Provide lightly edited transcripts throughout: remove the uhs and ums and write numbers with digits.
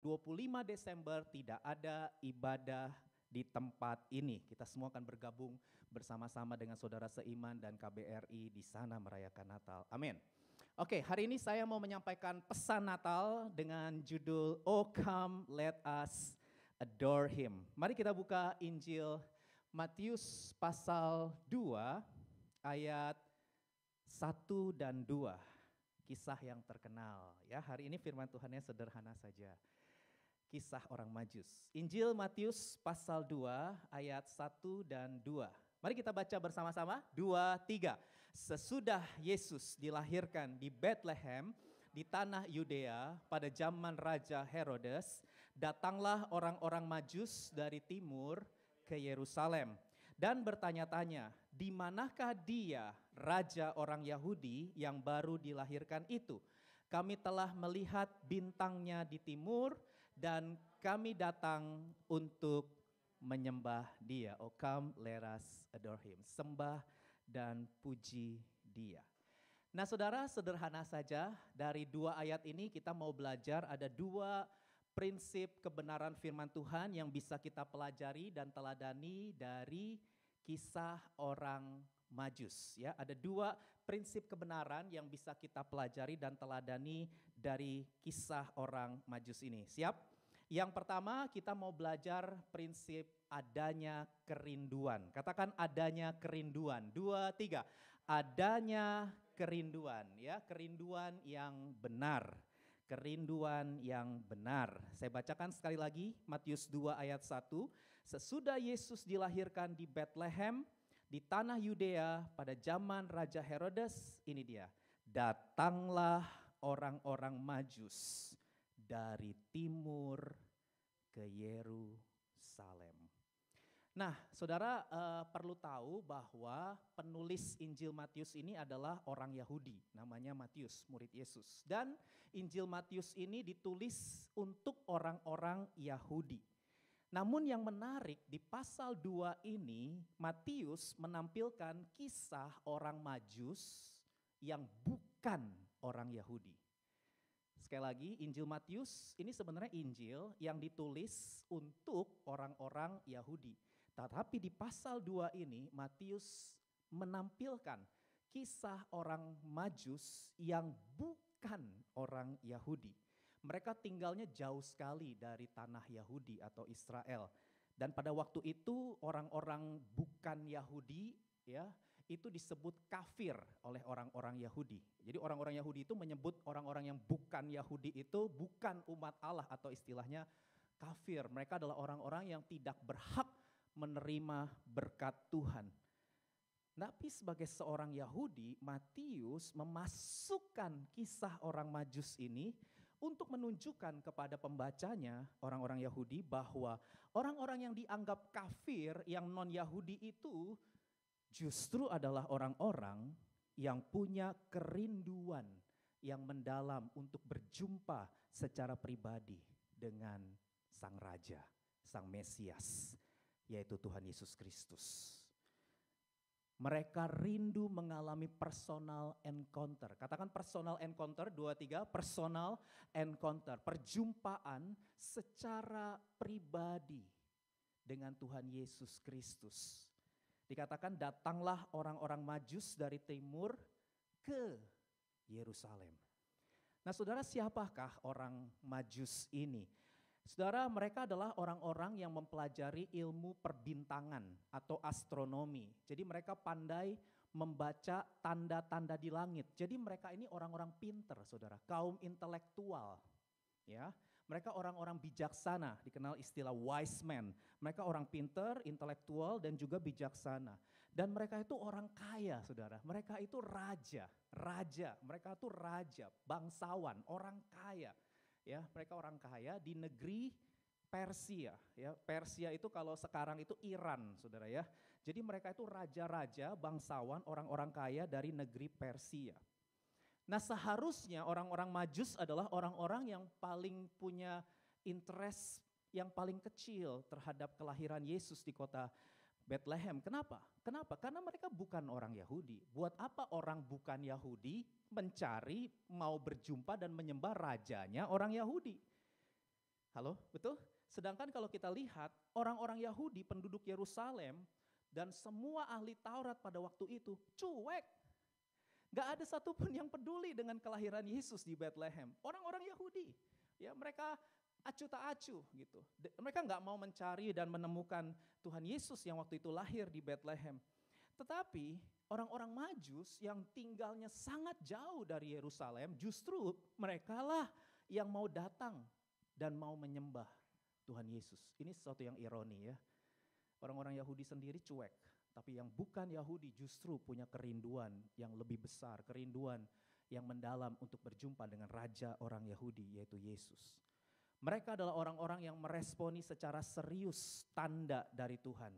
25 Desember tidak ada ibadah di tempat ini. Kita semua akan bergabung bersama-sama dengan saudara seiman dan KBRI di sana merayakan Natal. Amin. Oke, hari ini saya mau menyampaikan pesan Natal dengan judul Oh Come Let Us Adore Him. Mari kita buka Injil Matius pasal 2 ayat 1 dan 2. Kisah yang terkenal. Ya, hari ini firman Tuhannya sederhana saja. Kisah orang Majus. Injil Matius pasal 2 ayat 1 dan 2. Mari kita baca bersama-sama. 2, 3. Sesudah Yesus dilahirkan di Bethlehem di tanah Yudea pada zaman Raja Herodes, datanglah orang-orang Majus dari timur ke Yerusalem dan bertanya-tanya, di manakah dia, raja orang Yahudi yang baru dilahirkan itu? Kami telah melihat bintangnya di timur dan kami datang untuk menyembah dia. Oh come let us adore him. Sembah dan puji dia. Nah saudara, sederhana saja dari 2 ayat ini kita mau belajar ada 2 prinsip kebenaran firman Tuhan yang bisa kita pelajari dan teladani dari kisah orang Majus. Ya, ada 2 prinsip kebenaran yang bisa kita pelajari dan teladani dari kisah orang Majus ini. Siap? Yang pertama kita mau belajar prinsip adanya kerinduan. Katakan adanya kerinduan. 2, 3. Adanya kerinduan, ya, kerinduan yang benar. Kerinduan yang benar. Saya bacakan sekali lagi Matius 2 ayat 1. Sesudah Yesus dilahirkan di Bethlehem di tanah Yudea pada zaman Raja Herodes, ini dia. Datanglah orang-orang Majus dari timur ke Yerusalem. Nah, saudara perlu tahu bahwa penulis Injil Matius ini adalah orang Yahudi, namanya Matius, murid Yesus. Dan Injil Matius ini ditulis untuk orang-orang Yahudi. Namun yang menarik di pasal 2 ini, Matius menampilkan kisah orang Majus yang bukan orang Yahudi. Sekali lagi, Injil Matius ini sebenarnya Injil yang ditulis untuk orang-orang Yahudi. Tetapi di pasal 2 ini Matius menampilkan kisah orang Majus yang bukan orang Yahudi. Mereka tinggalnya jauh sekali dari tanah Yahudi atau Israel. Dan pada waktu itu orang-orang bukan Yahudi ya itu disebut kafir oleh orang-orang Yahudi. Jadi orang-orang Yahudi itu menyebut orang-orang yang bukan Yahudi itu bukan umat Allah atau istilahnya kafir. Mereka adalah orang-orang yang tidak berhak menerima berkat Tuhan. Tapi sebagai seorang Yahudi, Matius memasukkan kisah orang Majus ini untuk menunjukkan kepada pembacanya, orang-orang Yahudi, bahwa orang-orang yang dianggap kafir, yang non-Yahudi itu justru adalah orang-orang yang punya kerinduan yang mendalam untuk berjumpa secara pribadi dengan Sang Raja, Sang Mesias, yaitu Tuhan Yesus Kristus. Mereka rindu mengalami personal encounter. Katakan personal encounter, 2, 3, personal encounter. Perjumpaan secara pribadi dengan Tuhan Yesus Kristus. Dikatakan datanglah orang-orang Majus dari timur ke Yerusalem. Nah saudara, siapakah orang Majus ini? Saudara, mereka adalah orang-orang yang mempelajari ilmu perbintangan atau astronomi. Jadi mereka pandai membaca tanda-tanda di langit. Jadi mereka ini orang-orang pinter, saudara, kaum intelektual. Ya, mereka orang-orang bijaksana, dikenal istilah wise man. Mereka orang pinter, intelektual, dan juga bijaksana. Dan mereka itu orang kaya, saudara. Mereka itu raja. Mereka itu raja, bangsawan, orang kaya. Ya, mereka orang kaya di negeri Persia. Ya, Persia itu kalau sekarang itu Iran, saudara ya. Jadi mereka itu raja-raja, bangsawan, orang-orang kaya dari negeri Persia. Nah seharusnya orang-orang Majus adalah orang-orang yang paling punya interest yang paling kecil terhadap kelahiran Yesus di kota Bethlehem. Kenapa? Karena mereka bukan orang Yahudi. Buat apa orang bukan Yahudi mencari, mau berjumpa dan menyembah rajanya orang Yahudi? Halo, betul? Sedangkan kalau kita lihat orang-orang Yahudi, penduduk Yerusalem, dan semua ahli Taurat pada waktu itu cuek. Gak ada satupun yang peduli dengan kelahiran Yesus di Bethlehem. Orang-orang Yahudi, ya mereka acuh tak acuh gitu. Mereka gak mau mencari dan menemukan Tuhan Yesus yang waktu itu lahir di Bethlehem. Tetapi orang-orang Majus yang tinggalnya sangat jauh dari Yerusalem, justru mereka lah yang mau datang dan mau menyembah Tuhan Yesus. Ini sesuatu yang ironi ya. Orang-orang Yahudi sendiri cuek. Tapi yang bukan Yahudi justru punya kerinduan yang lebih besar, kerinduan yang mendalam untuk berjumpa dengan raja orang Yahudi yaitu Yesus. Mereka adalah orang-orang yang meresponi secara serius tanda dari Tuhan.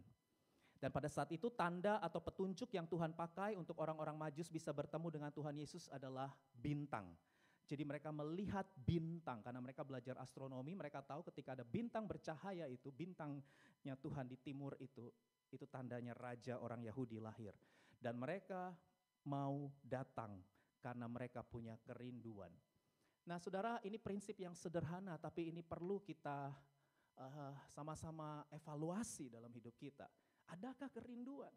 Dan pada saat itu tanda atau petunjuk yang Tuhan pakai untuk orang-orang Majus bisa bertemu dengan Tuhan Yesus adalah bintang. Jadi mereka melihat bintang karena mereka belajar astronomi, mereka tahu ketika ada bintang bercahaya itu, bintangnya Tuhan di timur itu tandanya raja orang Yahudi lahir. Dan mereka mau datang karena mereka punya kerinduan. Nah saudara, ini prinsip yang sederhana tapi ini perlu kita sama-sama evaluasi dalam hidup kita. Adakah kerinduan?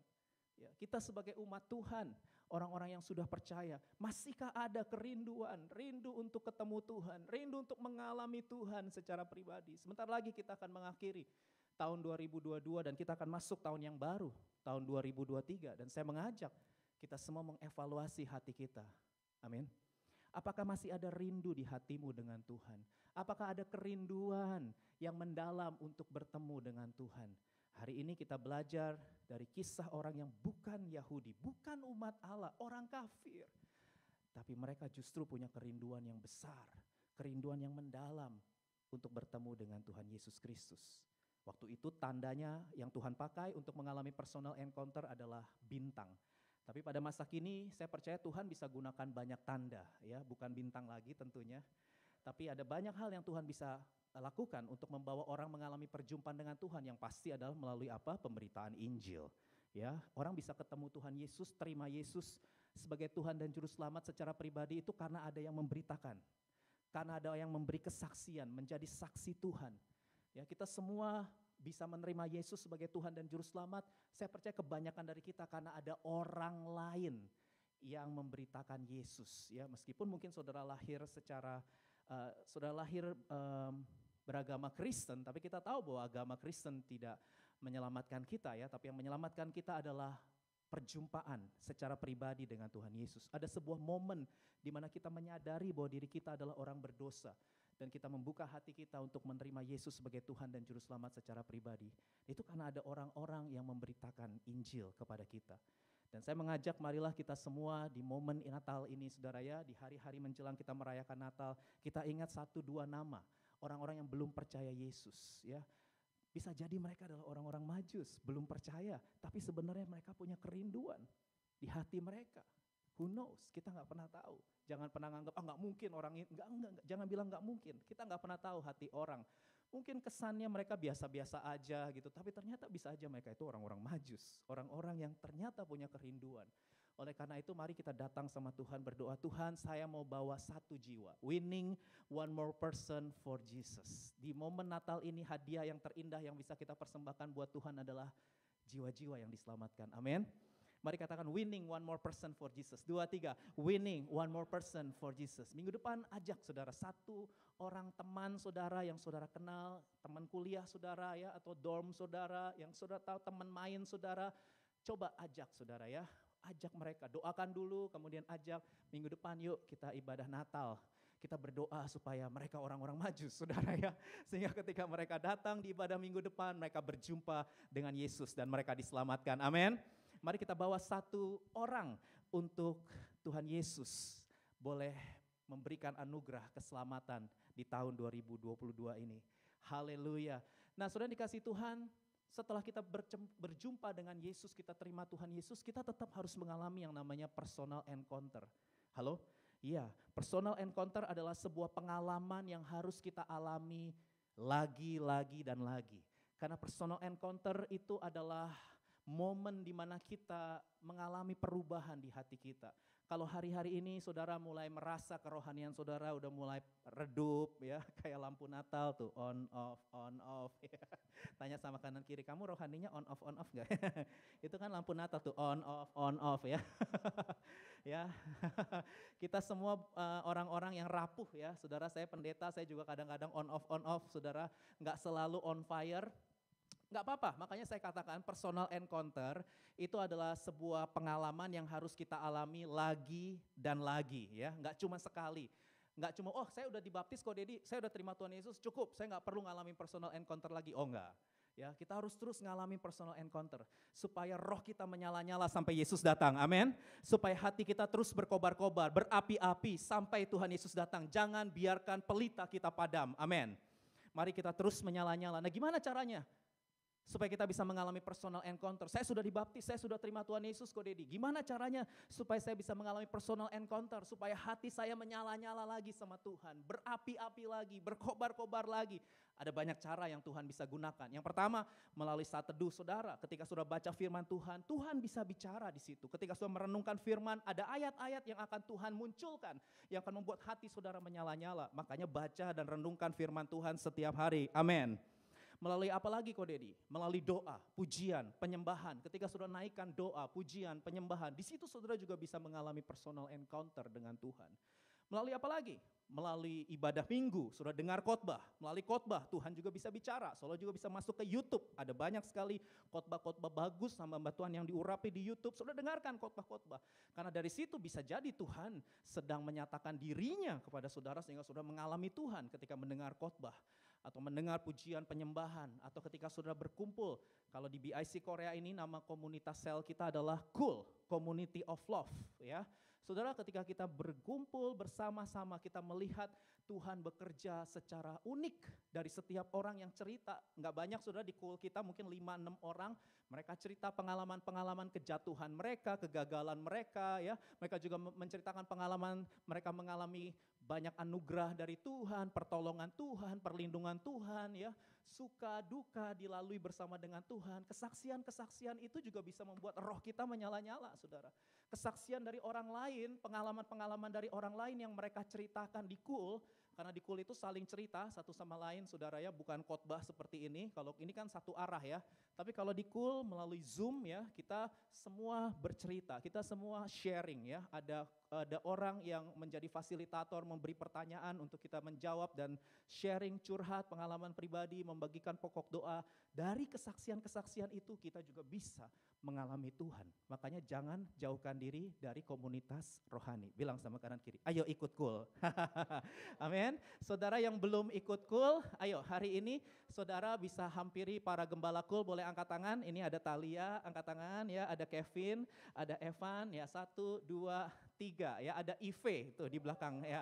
Ya, kita sebagai umat Tuhan, orang-orang yang sudah percaya, masihkah ada kerinduan, rindu untuk ketemu Tuhan, rindu untuk mengalami Tuhan secara pribadi. Sebentar lagi kita akan mengakhiri tahun 2022 dan kita akan masuk tahun yang baru, tahun 2023. Dan saya mengajak kita semua mengevaluasi hati kita. Amin. Apakah masih ada rindu di hatimu dengan Tuhan? Apakah ada kerinduan yang mendalam untuk bertemu dengan Tuhan? Hari ini kita belajar dari kisah orang yang bukan Yahudi, bukan umat Allah, orang kafir. Tapi mereka justru punya kerinduan yang besar, kerinduan yang mendalam untuk bertemu dengan Tuhan Yesus Kristus. Waktu itu tandanya yang Tuhan pakai untuk mengalami personal encounter adalah bintang. Tapi pada masa kini saya percaya Tuhan bisa gunakan banyak tanda, ya, bukan bintang lagi tentunya. Tapi ada banyak hal yang Tuhan bisa lakukan untuk membawa orang mengalami perjumpaan dengan Tuhan yang pasti adalah melalui apa? Pemberitaan Injil. Ya, orang bisa ketemu Tuhan Yesus, terima Yesus sebagai Tuhan dan Juru Selamat secara pribadi itu karena ada yang memberitakan. Karena ada yang memberi kesaksian, menjadi saksi Tuhan. Ya, kita semua bisa menerima Yesus sebagai Tuhan dan Juru Selamat. Saya percaya kebanyakan dari kita karena ada orang lain yang memberitakan Yesus. Ya, meskipun mungkin saudara lahir beragama Kristen, tapi kita tahu bahwa agama Kristen tidak menyelamatkan kita ya, tapi yang menyelamatkan kita adalah perjumpaan secara pribadi dengan Tuhan Yesus. Ada sebuah momen di mana kita menyadari bahwa diri kita adalah orang berdosa. Dan kita membuka hati kita untuk menerima Yesus sebagai Tuhan dan Juru Selamat secara pribadi. Itu karena ada orang-orang yang memberitakan Injil kepada kita. Dan saya mengajak marilah kita semua di momen Natal ini saudara ya, di hari-hari menjelang kita merayakan Natal, kita ingat 1-2 nama orang-orang yang belum percaya Yesus ya. Bisa jadi mereka adalah orang-orang Majus, belum percaya, tapi sebenarnya mereka punya kerinduan di hati mereka. Who knows? Kita nggak pernah tahu. Jangan pernah nganggap, nggak mungkin orang ini, enggak. Jangan bilang nggak mungkin. Kita nggak pernah tahu hati orang. Mungkin kesannya mereka biasa-biasa aja gitu, tapi ternyata bisa aja mereka itu orang-orang Majus, orang-orang yang ternyata punya kerinduan. Oleh karena itu mari kita datang sama Tuhan berdoa, Tuhan saya mau bawa 1 jiwa, winning one more person for Jesus. Di momen Natal ini hadiah yang terindah yang bisa kita persembahkan buat Tuhan adalah jiwa-jiwa yang diselamatkan, amin. Mari katakan winning one more person for Jesus. 2, 3, winning one more person for Jesus. Minggu depan ajak saudara 1 orang teman saudara yang saudara kenal, teman kuliah saudara ya, atau dorm saudara, yang saudara tahu teman main saudara. Coba ajak saudara ya, ajak mereka, doakan dulu kemudian ajak, minggu depan yuk kita ibadah Natal. Kita berdoa supaya mereka orang-orang Majus saudara ya. Sehingga ketika mereka datang di ibadah minggu depan, mereka berjumpa dengan Yesus dan mereka diselamatkan, amin. Mari kita bawa 1 orang untuk Tuhan Yesus boleh memberikan anugerah keselamatan di tahun 2022 ini. Haleluya. Nah saudara dikasih Tuhan, setelah kita berjumpa dengan Yesus, kita terima Tuhan Yesus, kita tetap harus mengalami yang namanya personal encounter. Halo? Iya, personal encounter adalah sebuah pengalaman yang harus kita alami lagi dan lagi. Karena personal encounter itu adalah momen di mana kita mengalami perubahan di hati kita. Kalau hari-hari ini saudara mulai merasa kerohanian saudara udah mulai redup ya, kayak lampu Natal tuh on off ya. Tanya sama kanan kiri, kamu rohaninya on off gak? Itu kan lampu Natal tuh on off ya. Ya, kita semua orang-orang yang rapuh ya, saudara. Saya pendeta, saya juga kadang-kadang on off, saudara. Nggak selalu on fire. Nggak apa-apa, makanya saya katakan personal encounter itu adalah sebuah pengalaman yang harus kita alami lagi dan lagi ya, nggak cuma sekali. Nggak cuma, oh saya udah dibaptis kok Dedi, saya udah terima Tuhan Yesus, cukup, saya nggak perlu ngalamin personal encounter lagi, oh enggak. Ya, kita harus terus ngalamin personal encounter supaya roh kita menyala-nyala sampai Yesus datang. Amin. Supaya hati kita terus berkobar-kobar, berapi-api sampai Tuhan Yesus datang. Jangan biarkan pelita kita padam. Amin. Mari kita terus menyala-nyala. Nah, gimana caranya? Supaya kita bisa mengalami personal encounter. Saya sudah dibaptis, saya sudah terima Tuhan Yesus kok Dedi. Gimana caranya supaya saya bisa mengalami personal encounter, supaya hati saya menyala-nyala lagi sama Tuhan, berapi-api lagi, berkobar-kobar lagi. Ada banyak cara yang Tuhan bisa gunakan. Yang pertama, melalui saat teduh saudara. Ketika sudah baca firman Tuhan, Tuhan bisa bicara di situ. Ketika sudah merenungkan firman, ada ayat-ayat yang akan Tuhan munculkan, yang akan membuat hati saudara menyala-nyala. Makanya baca dan renungkan firman Tuhan setiap hari. Amin. Melalui apa lagi kok Dedi? Melalui doa, pujian, penyembahan. Ketika sudah naikkan doa, pujian, penyembahan, di situ saudara juga bisa mengalami personal encounter dengan Tuhan. Melalui apa lagi? Melalui ibadah minggu, sudah dengar khotbah. Melalui khotbah Tuhan juga bisa bicara. Saudara juga bisa masuk ke YouTube. Ada banyak sekali khotbah-khotbah bagus sama hamba Tuhan yang diurapi di YouTube. Saudara dengarkan khotbah-khotbah. Karena dari situ bisa jadi Tuhan sedang menyatakan dirinya kepada saudara sehingga saudara mengalami Tuhan ketika mendengar khotbah atau mendengar pujian penyembahan, atau ketika saudara berkumpul. Kalau di BIC Korea ini nama komunitas sel kita adalah KUL, Community of Love ya. Saudara, ketika kita berkumpul bersama-sama, kita melihat Tuhan bekerja secara unik dari setiap orang yang cerita. Nggak banyak saudara di KUL kita, mungkin 5-6 orang, mereka cerita pengalaman-pengalaman kejatuhan mereka, kegagalan mereka ya. Mereka juga menceritakan pengalaman mereka mengalami banyak anugerah dari Tuhan, pertolongan Tuhan, perlindungan Tuhan ya. Suka duka dilalui bersama dengan Tuhan. Kesaksian-kesaksian itu juga bisa membuat roh kita menyala-nyala saudara. Kesaksian dari orang lain, pengalaman-pengalaman dari orang lain yang mereka ceritakan di KUL. Karena di KUL itu saling cerita satu sama lain saudara ya, bukan khotbah seperti ini. Kalau ini kan satu arah ya. Tapi kalau di KUL melalui Zoom ya, kita semua bercerita, kita semua sharing ya. Ada orang yang menjadi fasilitator, memberi pertanyaan untuk kita menjawab dan sharing, curhat, pengalaman pribadi, membagikan pokok doa. Dari kesaksian-kesaksian itu kita juga bisa mengalami Tuhan. Makanya jangan jauhkan diri dari komunitas rohani. Bilang sama kanan kiri, ayo ikut KUL. Amin. Saudara yang belum ikut KUL, ayo hari ini saudara bisa hampiri para gembala KUL, boleh angkat tangan. Ini ada Thalia, angkat tangan ya, ada Kevin, ada Evan ya, 1, 2, 3 ya, ada Ive tuh di belakang ya.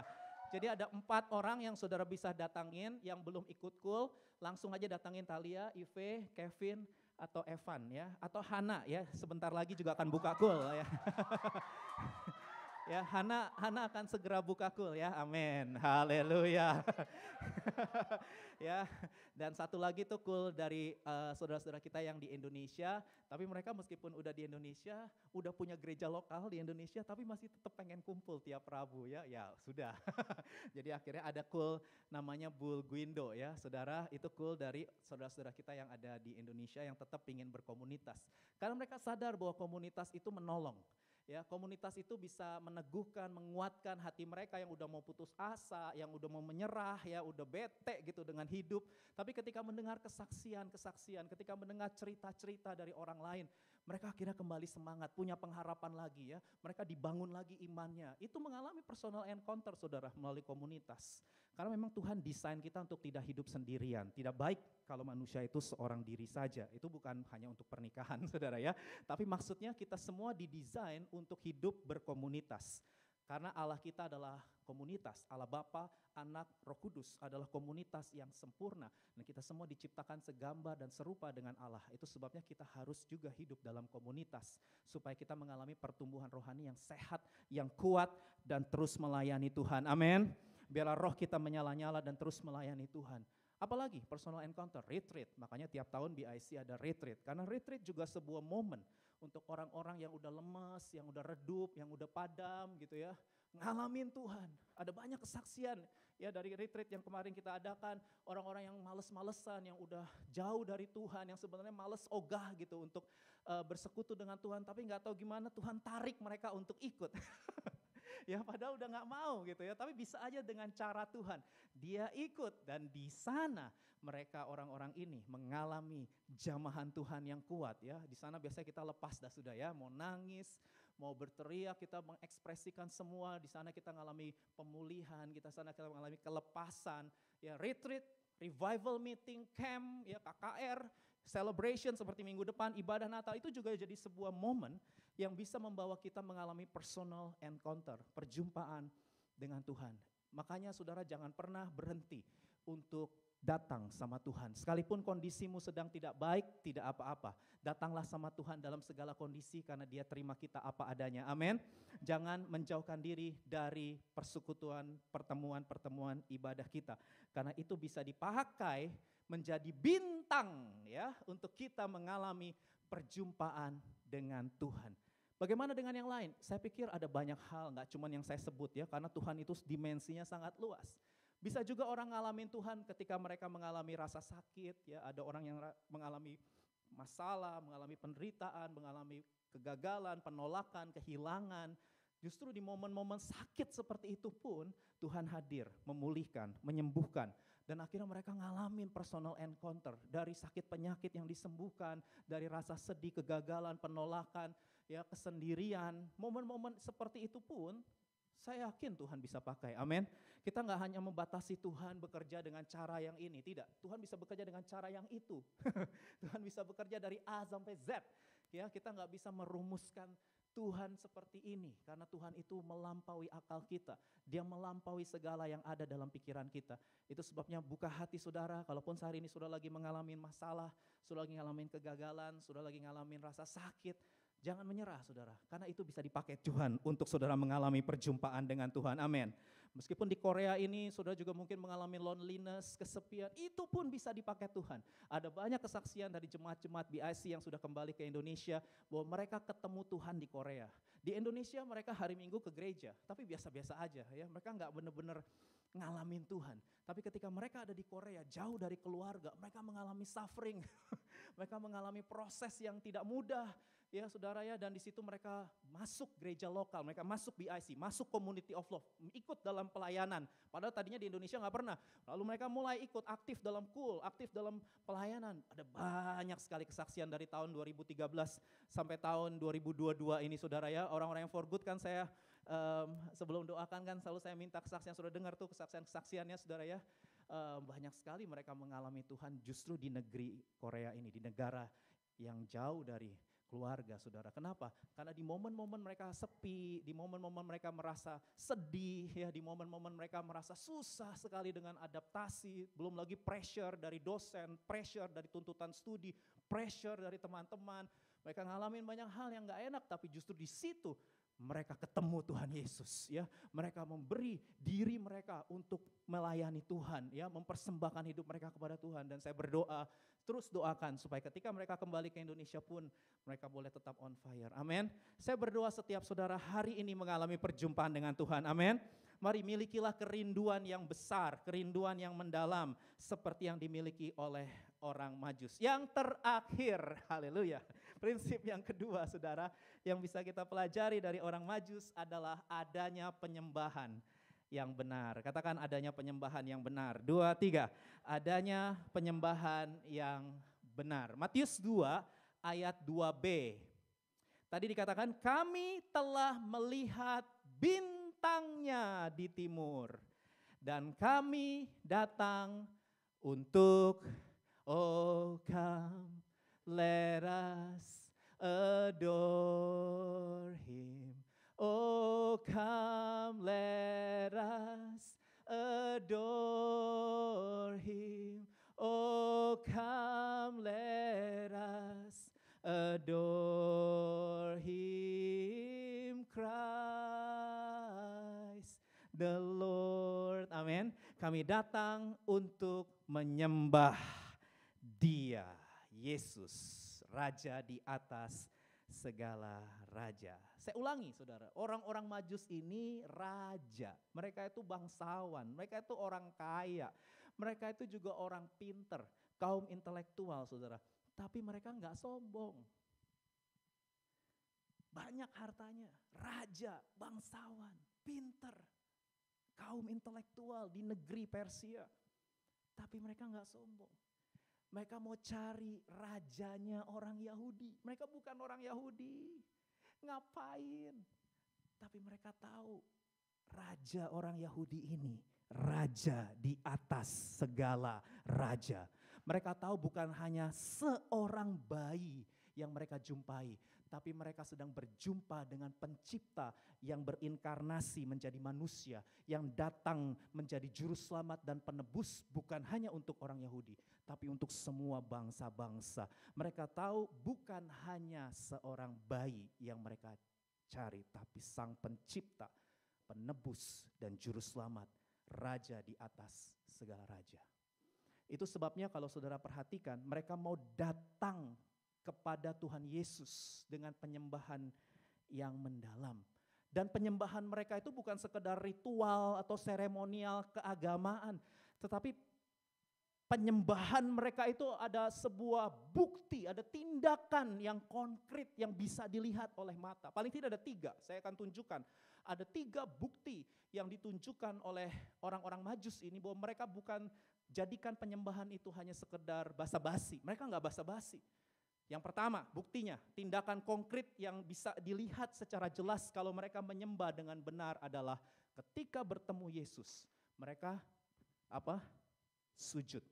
Jadi ada 4 orang yang saudara bisa datangin, yang belum ikut KUL, langsung aja datangin Thalia, Ive, Kevin, atau Evan ya, atau Hana ya, sebentar lagi juga akan buka KUL ya. Ya, Hana akan segera buka KUL ya, amin, haleluya. Ya, dan satu lagi tuh KUL dari saudara-saudara kita yang di Indonesia, tapi mereka meskipun udah di Indonesia, udah punya gereja lokal di Indonesia, tapi masih tetap pengen kumpul tiap Rabu ya, ya sudah. Jadi akhirnya ada KUL namanya Bulguindo ya, saudara, itu KUL dari saudara-saudara kita yang ada di Indonesia yang tetap ingin berkomunitas. Karena mereka sadar bahwa komunitas itu menolong. Ya, komunitas itu bisa meneguhkan, menguatkan hati mereka yang udah mau putus asa, yang udah mau menyerah, ya udah bete gitu dengan hidup. Tapi ketika mendengar kesaksian, ketika mendengar cerita-cerita dari orang lain, mereka akhirnya kembali semangat, punya pengharapan lagi ya. Mereka dibangun lagi imannya. Itu mengalami personal encounter saudara melalui komunitas. Karena memang Tuhan desain kita untuk tidak hidup sendirian. Tidak baik kalau manusia itu seorang diri saja. Itu bukan hanya untuk pernikahan saudara ya. Tapi maksudnya kita semua didesain untuk hidup berkomunitas. Karena Allah kita adalah komunitas. Allah Bapa, Anak, Roh Kudus adalah komunitas yang sempurna. Dan kita semua diciptakan segambar dan serupa dengan Allah. Itu sebabnya kita harus juga hidup dalam komunitas. Supaya kita mengalami pertumbuhan rohani yang sehat, yang kuat, dan terus melayani Tuhan. Amin. Biarlah roh kita menyala-nyala dan terus melayani Tuhan. Apalagi personal encounter, retreat. Makanya tiap tahun BIC ada retreat. Karena retreat juga sebuah momen untuk orang-orang yang udah lemes, yang udah redup, yang udah padam gitu ya. Ngalamin Tuhan, ada banyak kesaksian ya dari retreat yang kemarin kita adakan, orang-orang yang males-malesan, yang udah jauh dari Tuhan, yang sebenarnya males ogah gitu untuk bersekutu dengan Tuhan, tapi nggak tahu gimana Tuhan tarik mereka untuk ikut. Ya padahal udah nggak mau gitu ya, tapi bisa aja dengan cara Tuhan dia ikut, dan di sana mereka orang-orang ini mengalami jamahan Tuhan yang kuat ya. Di sana biasanya kita lepas dah sudah ya, mau nangis, mau berteriak, kita mengekspresikan semua. Di sana kita mengalami pemulihan, kita mengalami kelepasan ya. Retreat, revival meeting, camp ya, KKR, celebration seperti minggu depan, ibadah Natal, itu juga jadi sebuah momen yang bisa membawa kita mengalami personal encounter, perjumpaan dengan Tuhan. Makanya saudara jangan pernah berhenti untuk datang sama Tuhan. Sekalipun kondisimu sedang tidak baik, tidak apa-apa. Datanglah sama Tuhan dalam segala kondisi karena Dia terima kita apa adanya. Amin. Jangan menjauhkan diri dari persekutuan, pertemuan-pertemuan ibadah kita. Karena itu bisa dipakai menjadi bintang ya untuk kita mengalami perjumpaan dengan Tuhan. Bagaimana dengan yang lain? Saya pikir ada banyak hal, gak cuma yang saya sebut ya, karena Tuhan itu dimensinya sangat luas. Bisa juga orang ngalamin Tuhan ketika mereka mengalami rasa sakit, ya ada orang yang mengalami masalah, mengalami penderitaan, mengalami kegagalan, penolakan, kehilangan. Justru di momen-momen sakit seperti itu pun Tuhan hadir, memulihkan, menyembuhkan. Dan akhirnya mereka ngalamin personal encounter, dari sakit penyakit yang disembuhkan, dari rasa sedih, kegagalan, penolakan, ya kesendirian. Momen-momen seperti itu pun saya yakin Tuhan bisa pakai, amin. Kita nggak hanya membatasi Tuhan bekerja dengan cara yang ini, tidak. Tuhan bisa bekerja dengan cara yang itu. Tuhan bisa bekerja dari A sampai Z. Ya, kita nggak bisa merumuskan Tuhan seperti ini, karena Tuhan itu melampaui akal kita. Dia melampaui segala yang ada dalam pikiran kita. Itu sebabnya buka hati saudara, kalaupun sehari ini sudah lagi mengalami masalah, sudah lagi ngalamin kegagalan, sudah lagi ngalamin rasa sakit, jangan menyerah saudara, karena itu bisa dipakai Tuhan untuk saudara mengalami perjumpaan dengan Tuhan, amin. Meskipun di Korea ini saudara juga mungkin mengalami loneliness, kesepian, itu pun bisa dipakai Tuhan. Ada banyak kesaksian dari jemaat-jemaat BIC yang sudah kembali ke Indonesia, bahwa mereka ketemu Tuhan di Korea. Di Indonesia mereka hari Minggu ke gereja, tapi biasa-biasa aja ya, mereka nggak benar-benar ngalamin Tuhan. Tapi ketika mereka ada di Korea, jauh dari keluarga, mereka mengalami suffering, mereka mengalami proses yang tidak mudah, ya saudara ya, dan di situ mereka masuk gereja lokal, mereka masuk BIC, masuk Community of Love, ikut dalam pelayanan. Padahal tadinya di Indonesia nggak pernah. Lalu mereka mulai ikut aktif dalam aktif dalam pelayanan. Ada banyak sekali kesaksian dari tahun 2013 sampai tahun 2022 ini saudara ya. Orang-orang yang for good kan saya sebelum doakan kan selalu saya minta kesaksian, sudah dengar tuh kesaksian-kesaksiannya saudara ya. Banyak sekali mereka mengalami Tuhan justru di negeri Korea ini, di negara yang jauh dari keluarga saudara. Kenapa? Karena di momen-momen mereka sepi, di momen-momen mereka merasa sedih, ya, di momen-momen mereka merasa susah sekali dengan adaptasi, belum lagi pressure dari dosen, pressure dari tuntutan studi, pressure dari teman-teman. Mereka ngalamin banyak hal yang gak enak, tapi justru di situ mereka ketemu Tuhan Yesus, ya. Mereka memberi diri mereka untuk melayani Tuhan, ya, mempersembahkan hidup mereka kepada Tuhan. Dan saya berdoa, terus doakan supaya ketika mereka kembali ke Indonesia pun mereka boleh tetap on fire. Amin. Saya berdoa setiap saudara hari ini mengalami perjumpaan dengan Tuhan. Amin. Mari milikilah kerinduan yang besar, kerinduan yang mendalam seperti yang dimiliki oleh orang Majus. Yang terakhir, haleluya. Prinsip yang kedua saudara yang bisa kita pelajari dari orang Majus adalah adanya penyembahan yang benar. Katakan adanya penyembahan yang benar. 2, 3. Adanya penyembahan yang benar. Matius 2 ayat 2b. Tadi dikatakan kami telah melihat bintangnya di timur. Dan kami datang untuk come, let us adore Him. Oh, come, let us adore Him. Oh, come, let us adore Him, Christ the Lord. Amin. Kami datang untuk menyembah Dia, Yesus, Raja di atas segala raja. Saya ulangi saudara, orang-orang Majus ini raja. Mereka itu bangsawan, mereka itu orang kaya, mereka itu juga orang pinter, kaum intelektual saudara. Tapi mereka nggak sombong. Banyak hartanya, raja, bangsawan, pinter, kaum intelektual di negeri Persia. Tapi mereka nggak sombong. Mereka mau cari rajanya orang Yahudi. Mereka bukan orang Yahudi. Ngapain? Tapi mereka tahu raja orang Yahudi ini, raja di atas segala raja. Mereka tahu bukan hanya seorang bayi yang mereka jumpai, tapi mereka sedang berjumpa dengan pencipta yang berinkarnasi menjadi manusia, yang datang menjadi juru selamat dan penebus bukan hanya untuk orang Yahudi, tapi untuk semua bangsa-bangsa. Mereka tahu bukan hanya seorang bayi yang mereka cari, tapi sang pencipta, penebus dan juru selamat, raja di atas segala raja. Itu sebabnya kalau saudara perhatikan, mereka mau datang kepada Tuhan Yesus dengan penyembahan yang mendalam. Dan penyembahan mereka itu bukan sekedar ritual atau seremonial keagamaan, tetapi penyembahan mereka itu ada sebuah bukti, ada tindakan yang konkret yang bisa dilihat oleh mata. Paling tidak ada 3, saya akan tunjukkan. Ada 3 bukti yang ditunjukkan oleh orang-orang Majus ini bahwa mereka bukan jadikan penyembahan itu hanya sekedar basa-basi. Mereka enggak basa-basi. Yang pertama, buktinya, tindakan konkret yang bisa dilihat secara jelas kalau mereka menyembah dengan benar adalah ketika bertemu Yesus, mereka sujud,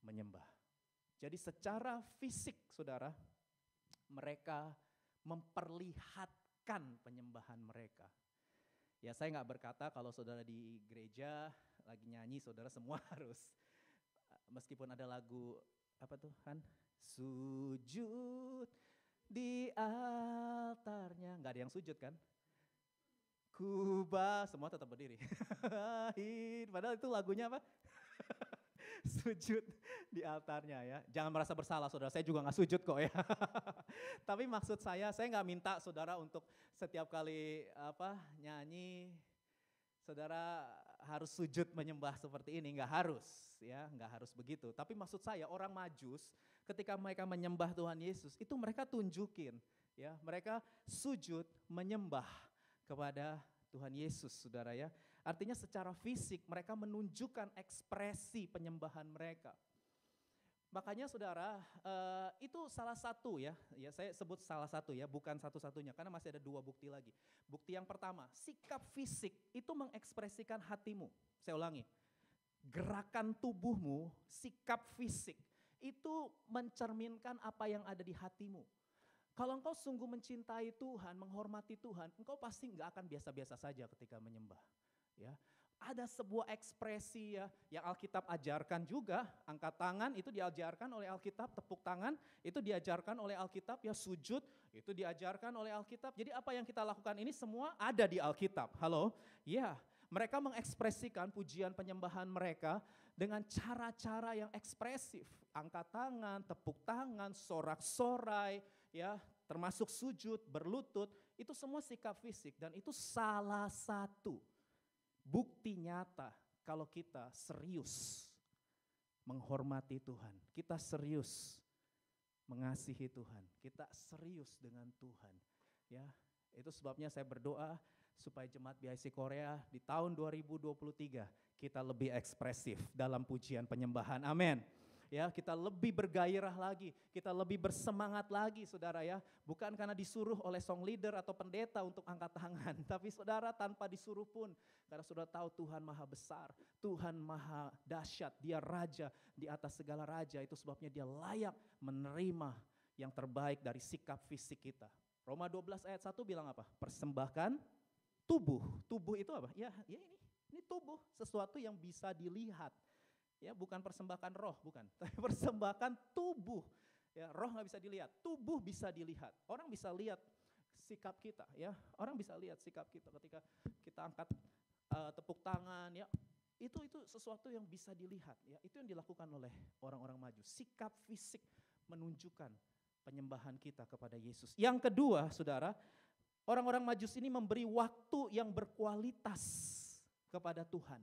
menyembah. Jadi secara fisik saudara, mereka memperlihatkan penyembahan mereka. Ya saya nggak berkata kalau saudara di gereja lagi nyanyi, saudara semua harus, meskipun ada lagu apa tuh kan, sujud di altarnya, nggak ada yang sujud kan? Kuba, semua tetap berdiri. Padahal itu lagunya apa? Sujud di altarnya ya. Jangan merasa bersalah saudara, saya juga nggak sujud kok ya. Tapi maksud saya nggak minta saudara untuk setiap kali nyanyi, saudara harus sujud menyembah seperti ini, nggak harus ya, nggak harus begitu. Tapi maksud saya orang Majus ketika mereka menyembah Tuhan Yesus, itu mereka tunjukin ya, mereka sujud menyembah kepada Tuhan Yesus saudara ya. Artinya secara fisik mereka menunjukkan ekspresi penyembahan mereka. Makanya saudara, itu salah satu ya saya sebut salah satu ya, bukan satu-satunya karena masih ada 2 bukti lagi. Bukti yang pertama, sikap fisik itu mengekspresikan hatimu. Saya ulangi, gerakan tubuhmu, sikap fisik itu mencerminkan apa yang ada di hatimu. Kalau engkau sungguh mencintai Tuhan, menghormati Tuhan, engkau pasti nggak akan biasa-biasa saja ketika menyembah. Ya, ada sebuah ekspresi ya yang Alkitab ajarkan juga, angkat tangan itu diajarkan oleh Alkitab, tepuk tangan itu diajarkan oleh Alkitab, ya sujud itu diajarkan oleh Alkitab. Jadi apa yang kita lakukan ini semua ada di Alkitab. Halo? Ya, mereka mengekspresikan pujian penyembahan mereka dengan cara-cara yang ekspresif. Angkat tangan, tepuk tangan, sorak-sorai, ya, termasuk sujud, berlutut, itu semua sikap fisik dan itu salah satu bukti nyata kalau kita serius menghormati Tuhan, kita serius mengasihi Tuhan, kita serius dengan Tuhan. Ya, itu sebabnya saya berdoa supaya Jemaat BIC Korea di tahun 2023 kita lebih ekspresif dalam pujian penyembahan. Amin. Ya, kita lebih bergairah lagi, kita lebih bersemangat lagi saudara ya. Bukan karena disuruh oleh song leader atau pendeta untuk angkat tangan, tapi saudara tanpa disuruh pun. Karena saudara tahu Tuhan maha besar, Tuhan maha dahsyat, Dia raja di atas segala raja. Itu sebabnya Dia layak menerima yang terbaik dari sikap fisik kita. Roma 12 ayat 1 bilang apa? Persembahkan tubuh. Tubuh itu apa? Ya ini tubuh, sesuatu yang bisa dilihat. Ya, bukan persembahkan roh, bukan. Tapi persembahkan tubuh. Ya, roh nggak bisa dilihat, tubuh bisa dilihat. Orang bisa lihat sikap kita, ya. Orang bisa lihat sikap kita ketika kita angkat tepuk tangan, ya. Itu sesuatu yang bisa dilihat, ya. Itu yang dilakukan oleh orang-orang Majus. Sikap fisik menunjukkan penyembahan kita kepada Yesus. Yang kedua, saudara, orang-orang Majus ini memberi waktu yang berkualitas kepada Tuhan.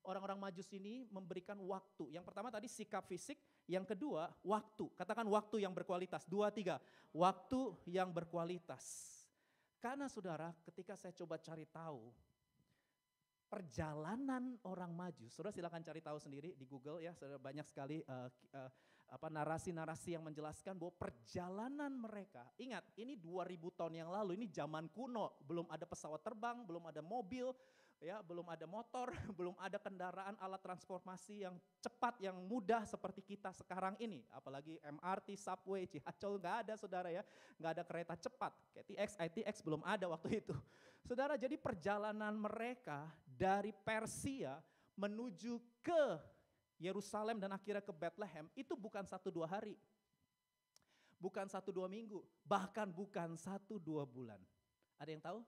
Orang-orang Majus ini memberikan waktu. Yang pertama tadi sikap fisik, yang kedua waktu. Katakan waktu yang berkualitas. 2, 3. Waktu yang berkualitas. Karena saudara, ketika saya coba cari tahu perjalanan orang Majus, saudara silakan cari tahu sendiri di Google ya, saudara, banyak sekali narasi-narasi yang menjelaskan bahwa perjalanan mereka, ingat ini 2000 tahun yang lalu, ini zaman kuno, belum ada pesawat terbang, belum ada mobil, ya, belum ada motor, belum ada kendaraan alat transportasi yang cepat, yang mudah seperti kita sekarang ini. Apalagi MRT, subway, Cihancol nggak ada saudara ya, nggak ada kereta cepat. KTX, ITX belum ada waktu itu. Saudara, jadi perjalanan mereka dari Persia menuju ke Yerusalem dan akhirnya ke Bethlehem itu bukan 1-2 hari. Bukan 1-2 minggu, bahkan bukan 1-2 bulan. Ada yang tahu?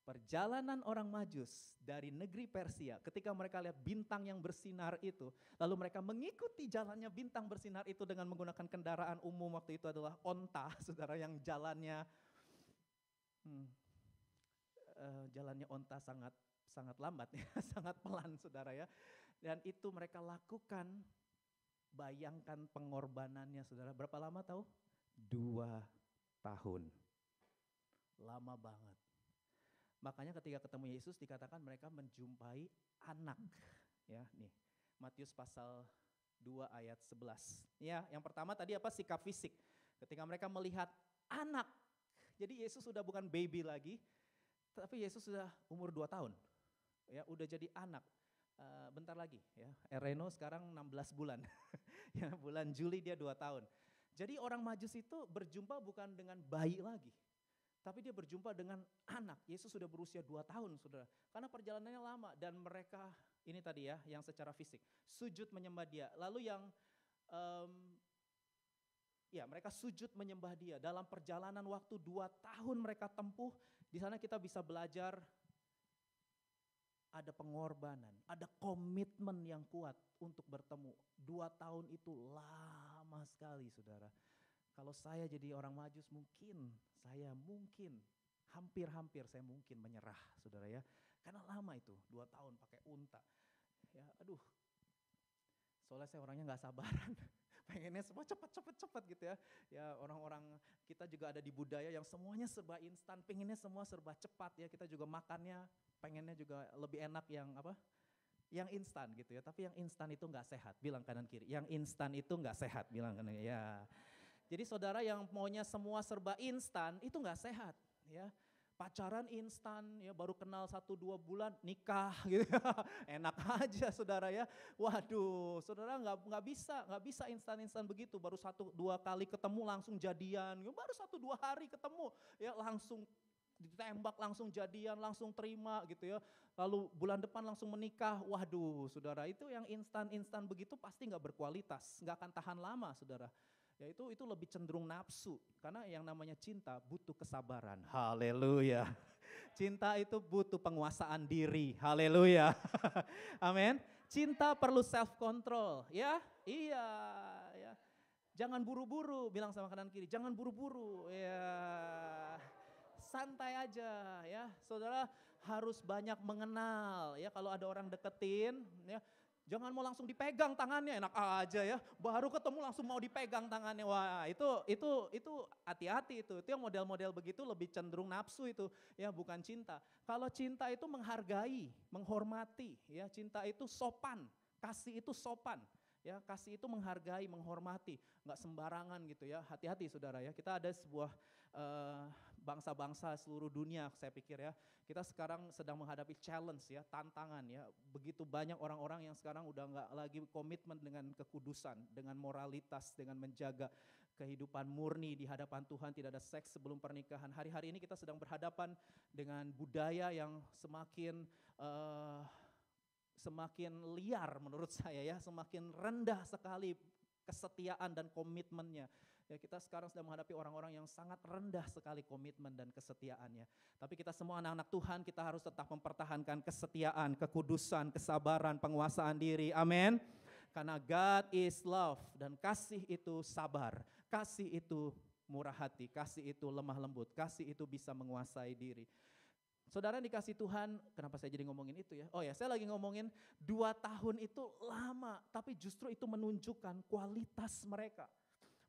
Perjalanan orang Majus dari negeri Persia ketika mereka lihat bintang yang bersinar itu, lalu mereka mengikuti jalannya bintang bersinar itu dengan menggunakan kendaraan umum waktu itu adalah onta, saudara, yang jalannya jalannya onta sangat lambat ya, sangat pelan saudara ya. Dan itu mereka lakukan, bayangkan pengorbanannya saudara, berapa lama tahu? 2 tahun, lama banget. Makanya ketika ketemu Yesus dikatakan mereka menjumpai anak. Ya, nih. Matius pasal 2 ayat 11. Ya, yang pertama tadi apa? Sikap fisik. Ketika mereka melihat anak. Jadi Yesus sudah bukan baby lagi, tapi Yesus sudah umur 2 tahun. Ya, udah jadi anak. Bentar lagi ya. Reno sekarang 16 bulan. Ya, bulan Juli dia 2 tahun. Jadi orang Majus itu berjumpa bukan dengan bayi lagi, tapi dia berjumpa dengan anak. Yesus sudah berusia 2 tahun, saudara. Karena perjalanannya lama dan mereka, ini tadi ya, yang secara fisik, sujud menyembah dia. Lalu yang, mereka sujud menyembah dia. Dalam perjalanan waktu 2 tahun mereka tempuh, di sana kita bisa belajar ada pengorbanan, ada komitmen yang kuat untuk bertemu. 2 tahun itu lama sekali, saudara. Kalau saya jadi orang Majus hampir saya mungkin menyerah saudara ya. Karena lama itu 2 tahun pakai unta. Ya aduh, soalnya saya orangnya gak sabaran. Pengennya semua cepat gitu ya. Ya orang-orang kita juga ada di budaya yang semuanya serba instan, pengennya semua serba cepat ya. Kita juga makannya pengennya juga lebih enak yang apa? Yang instan gitu ya. Tapi yang instan itu gak sehat, bilang kanan kiri. Yang instan itu gak sehat, bilang kanan kiri. Ya. Jadi saudara yang maunya semua serba instan itu nggak sehat ya. Pacaran instan ya, baru kenal 1-2 bulan nikah gitu. Enak aja saudara ya. Waduh, saudara nggak bisa instan begitu. Baru 1-2 kali ketemu langsung jadian. Baru 1-2 hari ketemu ya langsung ditembak, langsung jadian, langsung terima gitu ya. Lalu bulan depan langsung menikah. Waduh, saudara, itu yang instan begitu pasti nggak berkualitas, nggak akan tahan lama, saudara. Ya itu lebih cenderung nafsu, karena yang namanya cinta butuh kesabaran. Haleluya. Cinta itu butuh penguasaan diri. Haleluya. Amin. Cinta perlu self control, ya. Iya, ya. Jangan buru-buru, bilang sama kanan kiri, jangan buru-buru. Ya. Santai aja ya. Saudara harus banyak mengenal ya, kalau ada orang deketin ya. Jangan mau langsung dipegang tangannya, enak aja ya. Baru ketemu langsung mau dipegang tangannya. Wah, itu hati-hati itu. Itu yang model-model begitu lebih cenderung nafsu itu, ya bukan cinta. Kalau cinta itu menghargai, menghormati, ya cinta itu sopan, kasih itu sopan. Ya, kasih itu menghargai, menghormati, nggak sembarangan gitu ya. Hati-hati saudara ya. Kita ada sebuah bangsa-bangsa seluruh dunia, saya pikir ya. Kita sekarang sedang menghadapi challenge ya, tantangan ya. Begitu banyak orang-orang yang sekarang udah nggak lagi komitmen dengan kekudusan, dengan moralitas, dengan menjaga kehidupan murni di hadapan Tuhan, tidak ada seks sebelum pernikahan. Hari-hari ini kita sedang berhadapan dengan budaya yang semakin liar menurut saya ya, semakin rendah sekali kesetiaan dan komitmennya. Ya, kita sekarang sedang menghadapi orang-orang yang sangat rendah sekali komitmen dan kesetiaannya. Tapi kita semua anak-anak Tuhan, kita harus tetap mempertahankan kesetiaan, kekudusan, kesabaran, penguasaan diri. Amin. Karena God is love dan kasih itu sabar, kasih itu murah hati, kasih itu lemah lembut, kasih itu bisa menguasai diri. Saudara dikasih Tuhan, kenapa saya jadi ngomongin itu ya? Oh ya, saya lagi ngomongin 2 tahun itu lama, tapi justru itu menunjukkan kualitas mereka.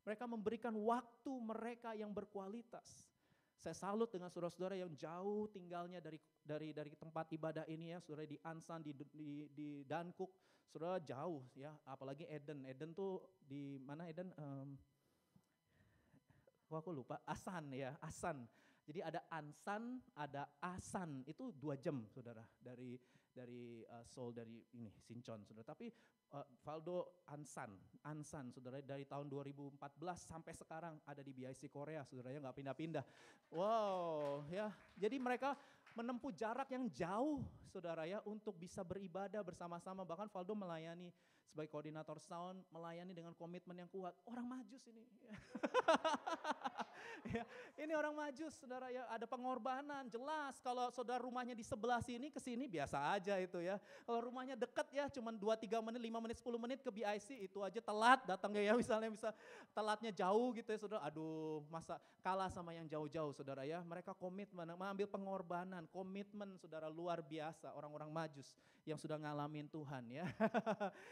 Mereka memberikan waktu mereka yang berkualitas. Saya salut dengan saudara-saudara yang jauh tinggalnya dari tempat ibadah ini ya, saudara di Ansan, di Dankuk, saudara jauh ya, apalagi Eden. Eden tuh di mana Eden? Aku lupa, Asan ya, Asan. Jadi ada Ansan, ada Asan, itu 2 jam saudara dari Seoul, dari ini Sinchon saudara. Tapi Valdo Ansan saudara dari tahun 2014 sampai sekarang ada di BIC Korea saudara ya, nggak pindah-pindah. Wow ya, jadi mereka menempuh jarak yang jauh saudara ya untuk bisa beribadah bersama-sama. Bahkan Valdo melayani sebagai koordinator sound, melayani dengan komitmen yang kuat. Orang Majus ini. Ya, ini orang Majus saudara ya, ada pengorbanan jelas. Kalau saudara rumahnya di sebelah sini ke sini biasa aja itu ya. Kalau rumahnya dekat ya cuman 2-3 menit, 5 menit, 10 menit ke BIC itu aja telat datangnya ya, misalnya bisa telatnya jauh gitu ya saudara. Aduh, masa kalah sama yang jauh-jauh saudara ya. Mereka komitmen, mengambil pengorbanan, komitmen saudara luar biasa, orang-orang Majus yang sudah ngalamin Tuhan ya.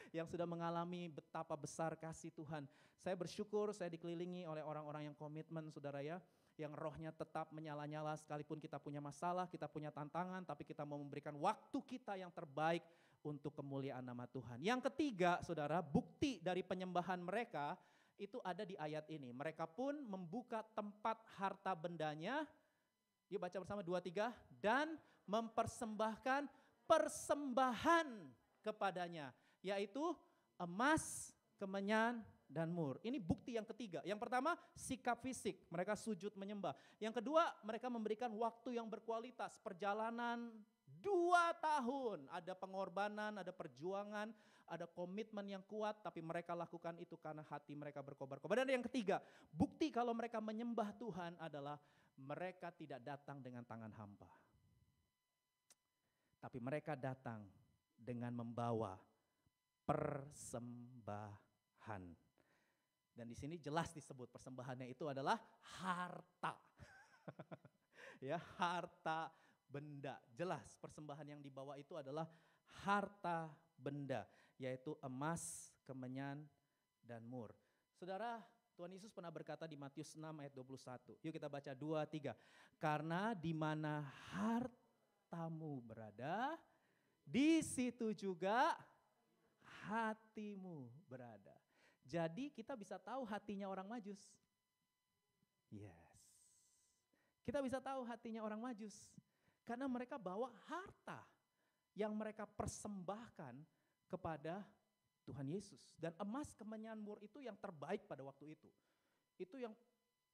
Yang sudah mengalami betapa besar kasih Tuhan. Saya bersyukur saya dikelilingi oleh orang-orang yang komitmen saudara ya, yang rohnya tetap menyala-nyala sekalipun kita punya masalah, kita punya tantangan, tapi kita mau memberikan waktu kita yang terbaik untuk kemuliaan nama Tuhan. Yang ketiga saudara, bukti dari penyembahan mereka itu ada di ayat ini. Mereka pun membuka tempat harta bendanya, yuk baca bersama 2-3, dan mempersembahkan persembahan kepadanya, yaitu emas, kemenyan, dan mur. Ini bukti yang ketiga. Yang pertama sikap fisik, mereka sujud menyembah. Yang kedua mereka memberikan waktu yang berkualitas, perjalanan 2 tahun. Ada pengorbanan, ada perjuangan, ada komitmen yang kuat, tapi mereka lakukan itu karena hati mereka berkobar-kobar. Dan yang ketiga, bukti kalau mereka menyembah Tuhan adalah mereka tidak datang dengan tangan hampa. Tapi mereka datang dengan membawa persembahan. Dan di sini jelas disebut persembahannya itu adalah harta. Ya, harta benda. Jelas persembahan yang dibawa itu adalah harta benda, yaitu emas, kemenyan, dan mur. Saudara, Tuhan Yesus pernah berkata di Matius 6 ayat 21. Yuk kita baca 2-3. Karena di mana hartamu berada, di situ juga hatimu berada. Jadi kita bisa tahu hatinya orang Majus. Yes. Kita bisa tahu hatinya orang Majus. Karena mereka bawa harta yang mereka persembahkan kepada Tuhan Yesus. Dan emas, kemenyan, mur itu yang terbaik pada waktu itu. Itu yang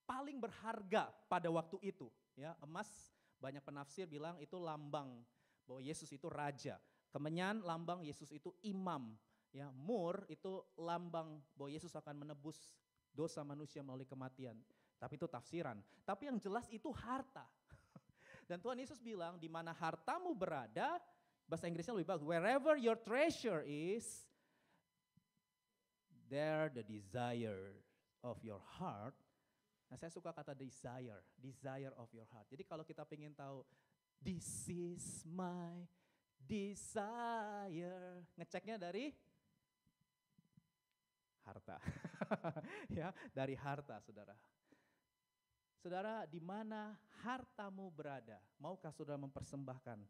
paling berharga pada waktu itu. Ya, emas, banyak penafsir bilang itu lambang bahwa Yesus itu raja. Kemenyan lambang Yesus itu imam. Ya, mur itu lambang bahwa Yesus akan menebus dosa manusia melalui kematian. Tapi itu tafsiran. Tapi yang jelas itu harta. Dan Tuhan Yesus bilang di mana hartamu berada, bahasa Inggrisnya lebih bagus, wherever your treasure is, there the desire of your heart. Nah, saya suka kata desire of your heart. Jadi kalau kita pengen tahu, this is my desire, ngeceknya dari harta. Ya, dari harta saudara. Saudara, di mana hartamu berada, maukah saudara mempersembahkan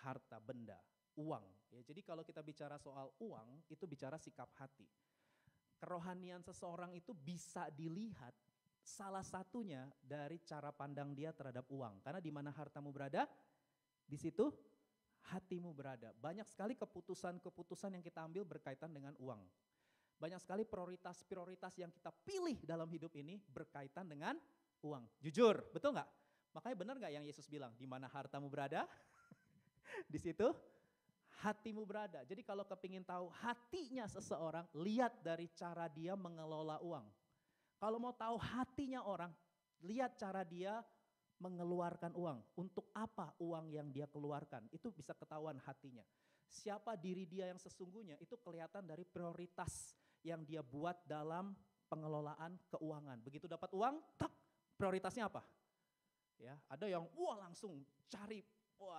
harta benda, uang? Ya, jadi kalau kita bicara soal uang, itu bicara sikap hati. Kerohanian seseorang itu bisa dilihat salah satunya dari cara pandang dia terhadap uang. Karena di mana hartamu berada, di situ hatimu berada. Banyak sekali keputusan-keputusan yang kita ambil berkaitan dengan uang. Banyak sekali prioritas-prioritas yang kita pilih dalam hidup ini berkaitan dengan uang. Jujur, betul nggak? Makanya benar nggak yang Yesus bilang, di mana hartamu berada, di situ hatimu berada. Jadi kalau kepingin tahu hatinya seseorang, lihat dari cara dia mengelola uang. Kalau mau tahu hatinya orang, lihat cara dia mengeluarkan uang. Untuk apa uang yang dia keluarkan, itu bisa ketahuan hatinya. siapa diri dia yang sesungguhnya itu kelihatan dari prioritas yang dia buat dalam pengelolaan keuangan. Begitu dapat uang, tak, prioritasnya apa? Ya, ada yang langsung cari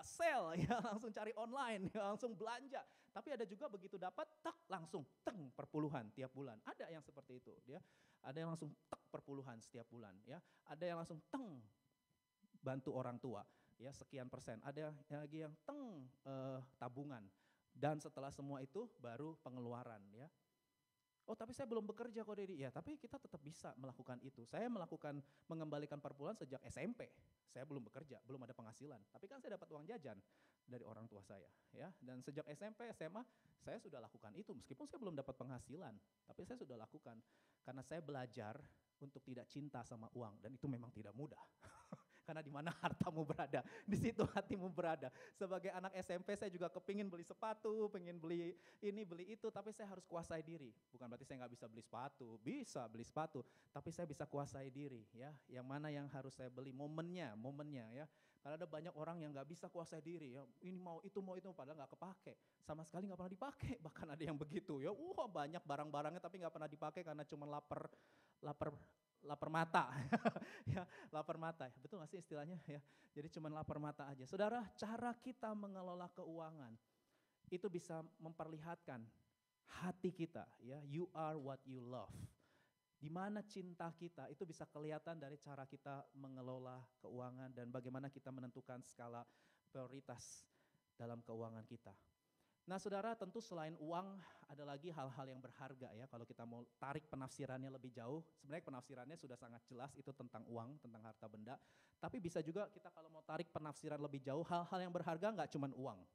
sell ya, langsung cari online, ya, langsung belanja. Tapi ada juga begitu dapat tak langsung perpuluhan tiap bulan. Ada yang seperti itu, dia. Ada yang langsung perpuluhan setiap bulan, ya. Ada yang langsung bantu orang tua, ya, sekian persen. Ada lagi yang tabungan. Dan setelah semua itu baru pengeluaran, ya. Oh, tapi saya belum bekerja kok, Dedi. Ya, tapi kita tetap bisa melakukan itu. Saya mengembalikan perpuluhan sejak SMP. Saya belum bekerja, belum ada penghasilan. Tapi kan saya dapat uang jajan dari orang tua saya, ya. Dan sejak SMP, SMA, saya sudah lakukan itu. Meskipun saya belum dapat penghasilan, tapi saya sudah lakukan. Karena saya belajar untuk tidak cinta sama uang, dan itu memang tidak mudah. Karena di mana hartamu berada, di situ hatimu berada. Sebagai anak SMP saya juga kepingin beli sepatu, pengen beli ini, beli itu, tapi saya harus kuasai diri. Bukan berarti saya nggak bisa beli sepatu, bisa beli sepatu, tapi saya bisa kuasai diri, ya. Yang mana yang harus saya beli, momennya, ya. Karena ada banyak orang yang nggak bisa kuasai diri, ya. Ini mau itu, padahal nggak kepake, sama sekali nggak pernah dipakai. Bahkan ada yang begitu, ya. Banyak barang-barangnya tapi nggak pernah dipakai karena cuma lapar mata, ya, lapar mata, betul nggak sih istilahnya, ya? Jadi cuma lapar mata aja. Saudara, cara kita mengelola keuangan itu bisa memperlihatkan hati kita, ya. You are what you love. Di mana cinta kita itu bisa kelihatan dari cara kita mengelola keuangan dan bagaimana kita menentukan skala prioritas dalam keuangan kita. Nah, saudara, tentu selain uang ada lagi hal-hal yang berharga, ya. Kalau kita mau tarik penafsirannya lebih jauh, sebenarnya penafsirannya sudah sangat jelas, itu tentang uang, tentang harta benda. Tapi bisa juga kita kalau mau tarik penafsiran lebih jauh, hal-hal yang berharga nggak cuma uang.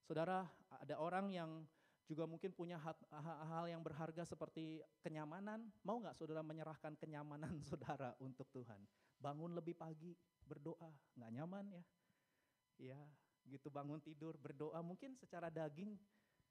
Saudara, ada orang yang juga mungkin punya hal yang berharga seperti kenyamanan. Mau nggak saudara menyerahkan kenyamanan saudara untuk Tuhan? Bangun lebih pagi, berdoa, nggak nyaman, ya? Ya. Gitu, bangun tidur berdoa, mungkin secara daging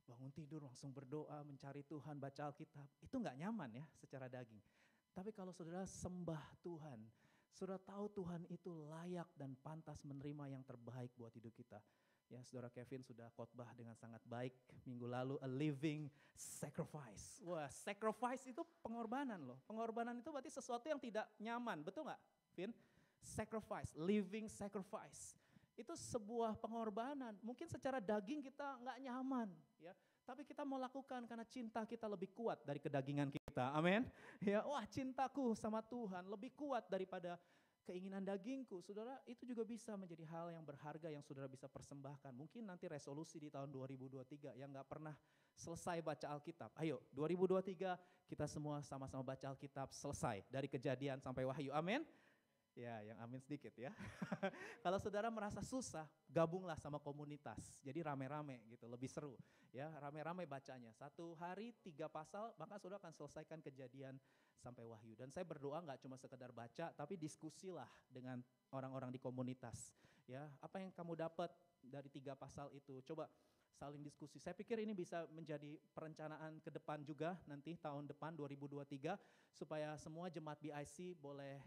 bangun tidur langsung berdoa, mencari Tuhan, baca Alkitab, itu nggak nyaman, ya, secara daging. Tapi kalau saudara sembah Tuhan, saudara tahu Tuhan itu layak dan pantas menerima yang terbaik buat hidup kita. Ya, saudara Kevin sudah khotbah dengan sangat baik minggu lalu, a living sacrifice. Wah, sacrifice itu pengorbanan loh. Pengorbanan itu berarti sesuatu yang tidak nyaman, betul nggak, Vin? Sacrifice, living sacrifice. Itu sebuah pengorbanan. Mungkin secara daging kita nggak nyaman, ya. Tapi kita mau lakukan karena cinta kita lebih kuat dari kedagingan kita. Amin. Ya, cintaku sama Tuhan lebih kuat daripada keinginan dagingku. Saudara, itu juga bisa menjadi hal yang berharga yang saudara bisa persembahkan. Mungkin nanti resolusi di tahun 2023 yang nggak pernah selesai baca Alkitab. Ayo, 2023 kita semua sama-sama baca Alkitab selesai dari Kejadian sampai Wahyu. Amin. Ya, yang amin sedikit, ya. Kalau saudara merasa susah, gabunglah sama komunitas. Jadi rame-rame gitu, lebih seru. Ya, rame-rame bacanya. 1 hari 3 pasal, maka saudara akan selesaikan Kejadian sampai Wahyu. Dan saya berdoa nggak cuma sekedar baca, tapi diskusilah dengan orang-orang di komunitas. Ya, apa yang kamu dapat dari 3 pasal itu? Coba saling diskusi. Saya pikir ini bisa menjadi perencanaan ke depan juga nanti tahun depan 2023 supaya semua jemaat BIC boleh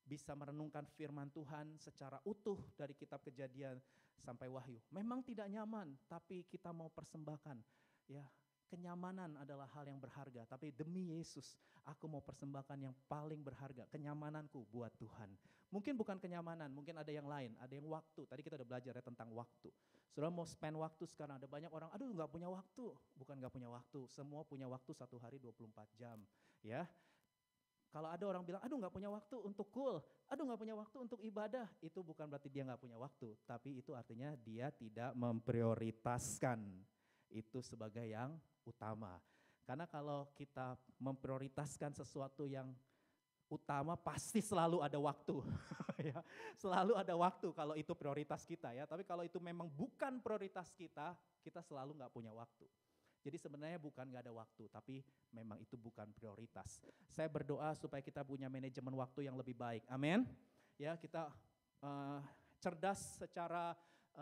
bisa merenungkan firman Tuhan secara utuh dari kitab Kejadian sampai Wahyu. Memang tidak nyaman, tapi kita mau persembahkan, ya. Kenyamanan adalah hal yang berharga, tapi demi Yesus aku mau persembahkan yang paling berharga, kenyamananku buat Tuhan. Mungkin bukan kenyamanan, mungkin ada yang lain, ada yang waktu. Tadi kita udah belajar ya tentang waktu. Saudara mau spend waktu sekarang, ada banyak orang, aduh nggak punya waktu. Bukan nggak punya waktu, semua punya waktu 1 hari 24 jam, ya. Kalau ada orang bilang, aduh nggak punya waktu untuk aduh nggak punya waktu untuk ibadah, itu bukan berarti dia nggak punya waktu, tapi itu artinya dia tidak memprioritaskan itu sebagai yang utama. Karena kalau kita memprioritaskan sesuatu yang utama, pasti selalu ada waktu, ya. Selalu ada waktu kalau itu prioritas kita, ya. Tapi kalau itu memang bukan prioritas kita, kita selalu nggak punya waktu. Jadi sebenarnya bukan gak ada waktu, tapi memang itu bukan prioritas. Saya berdoa supaya kita punya manajemen waktu yang lebih baik. Amin. Ya, kita cerdas secara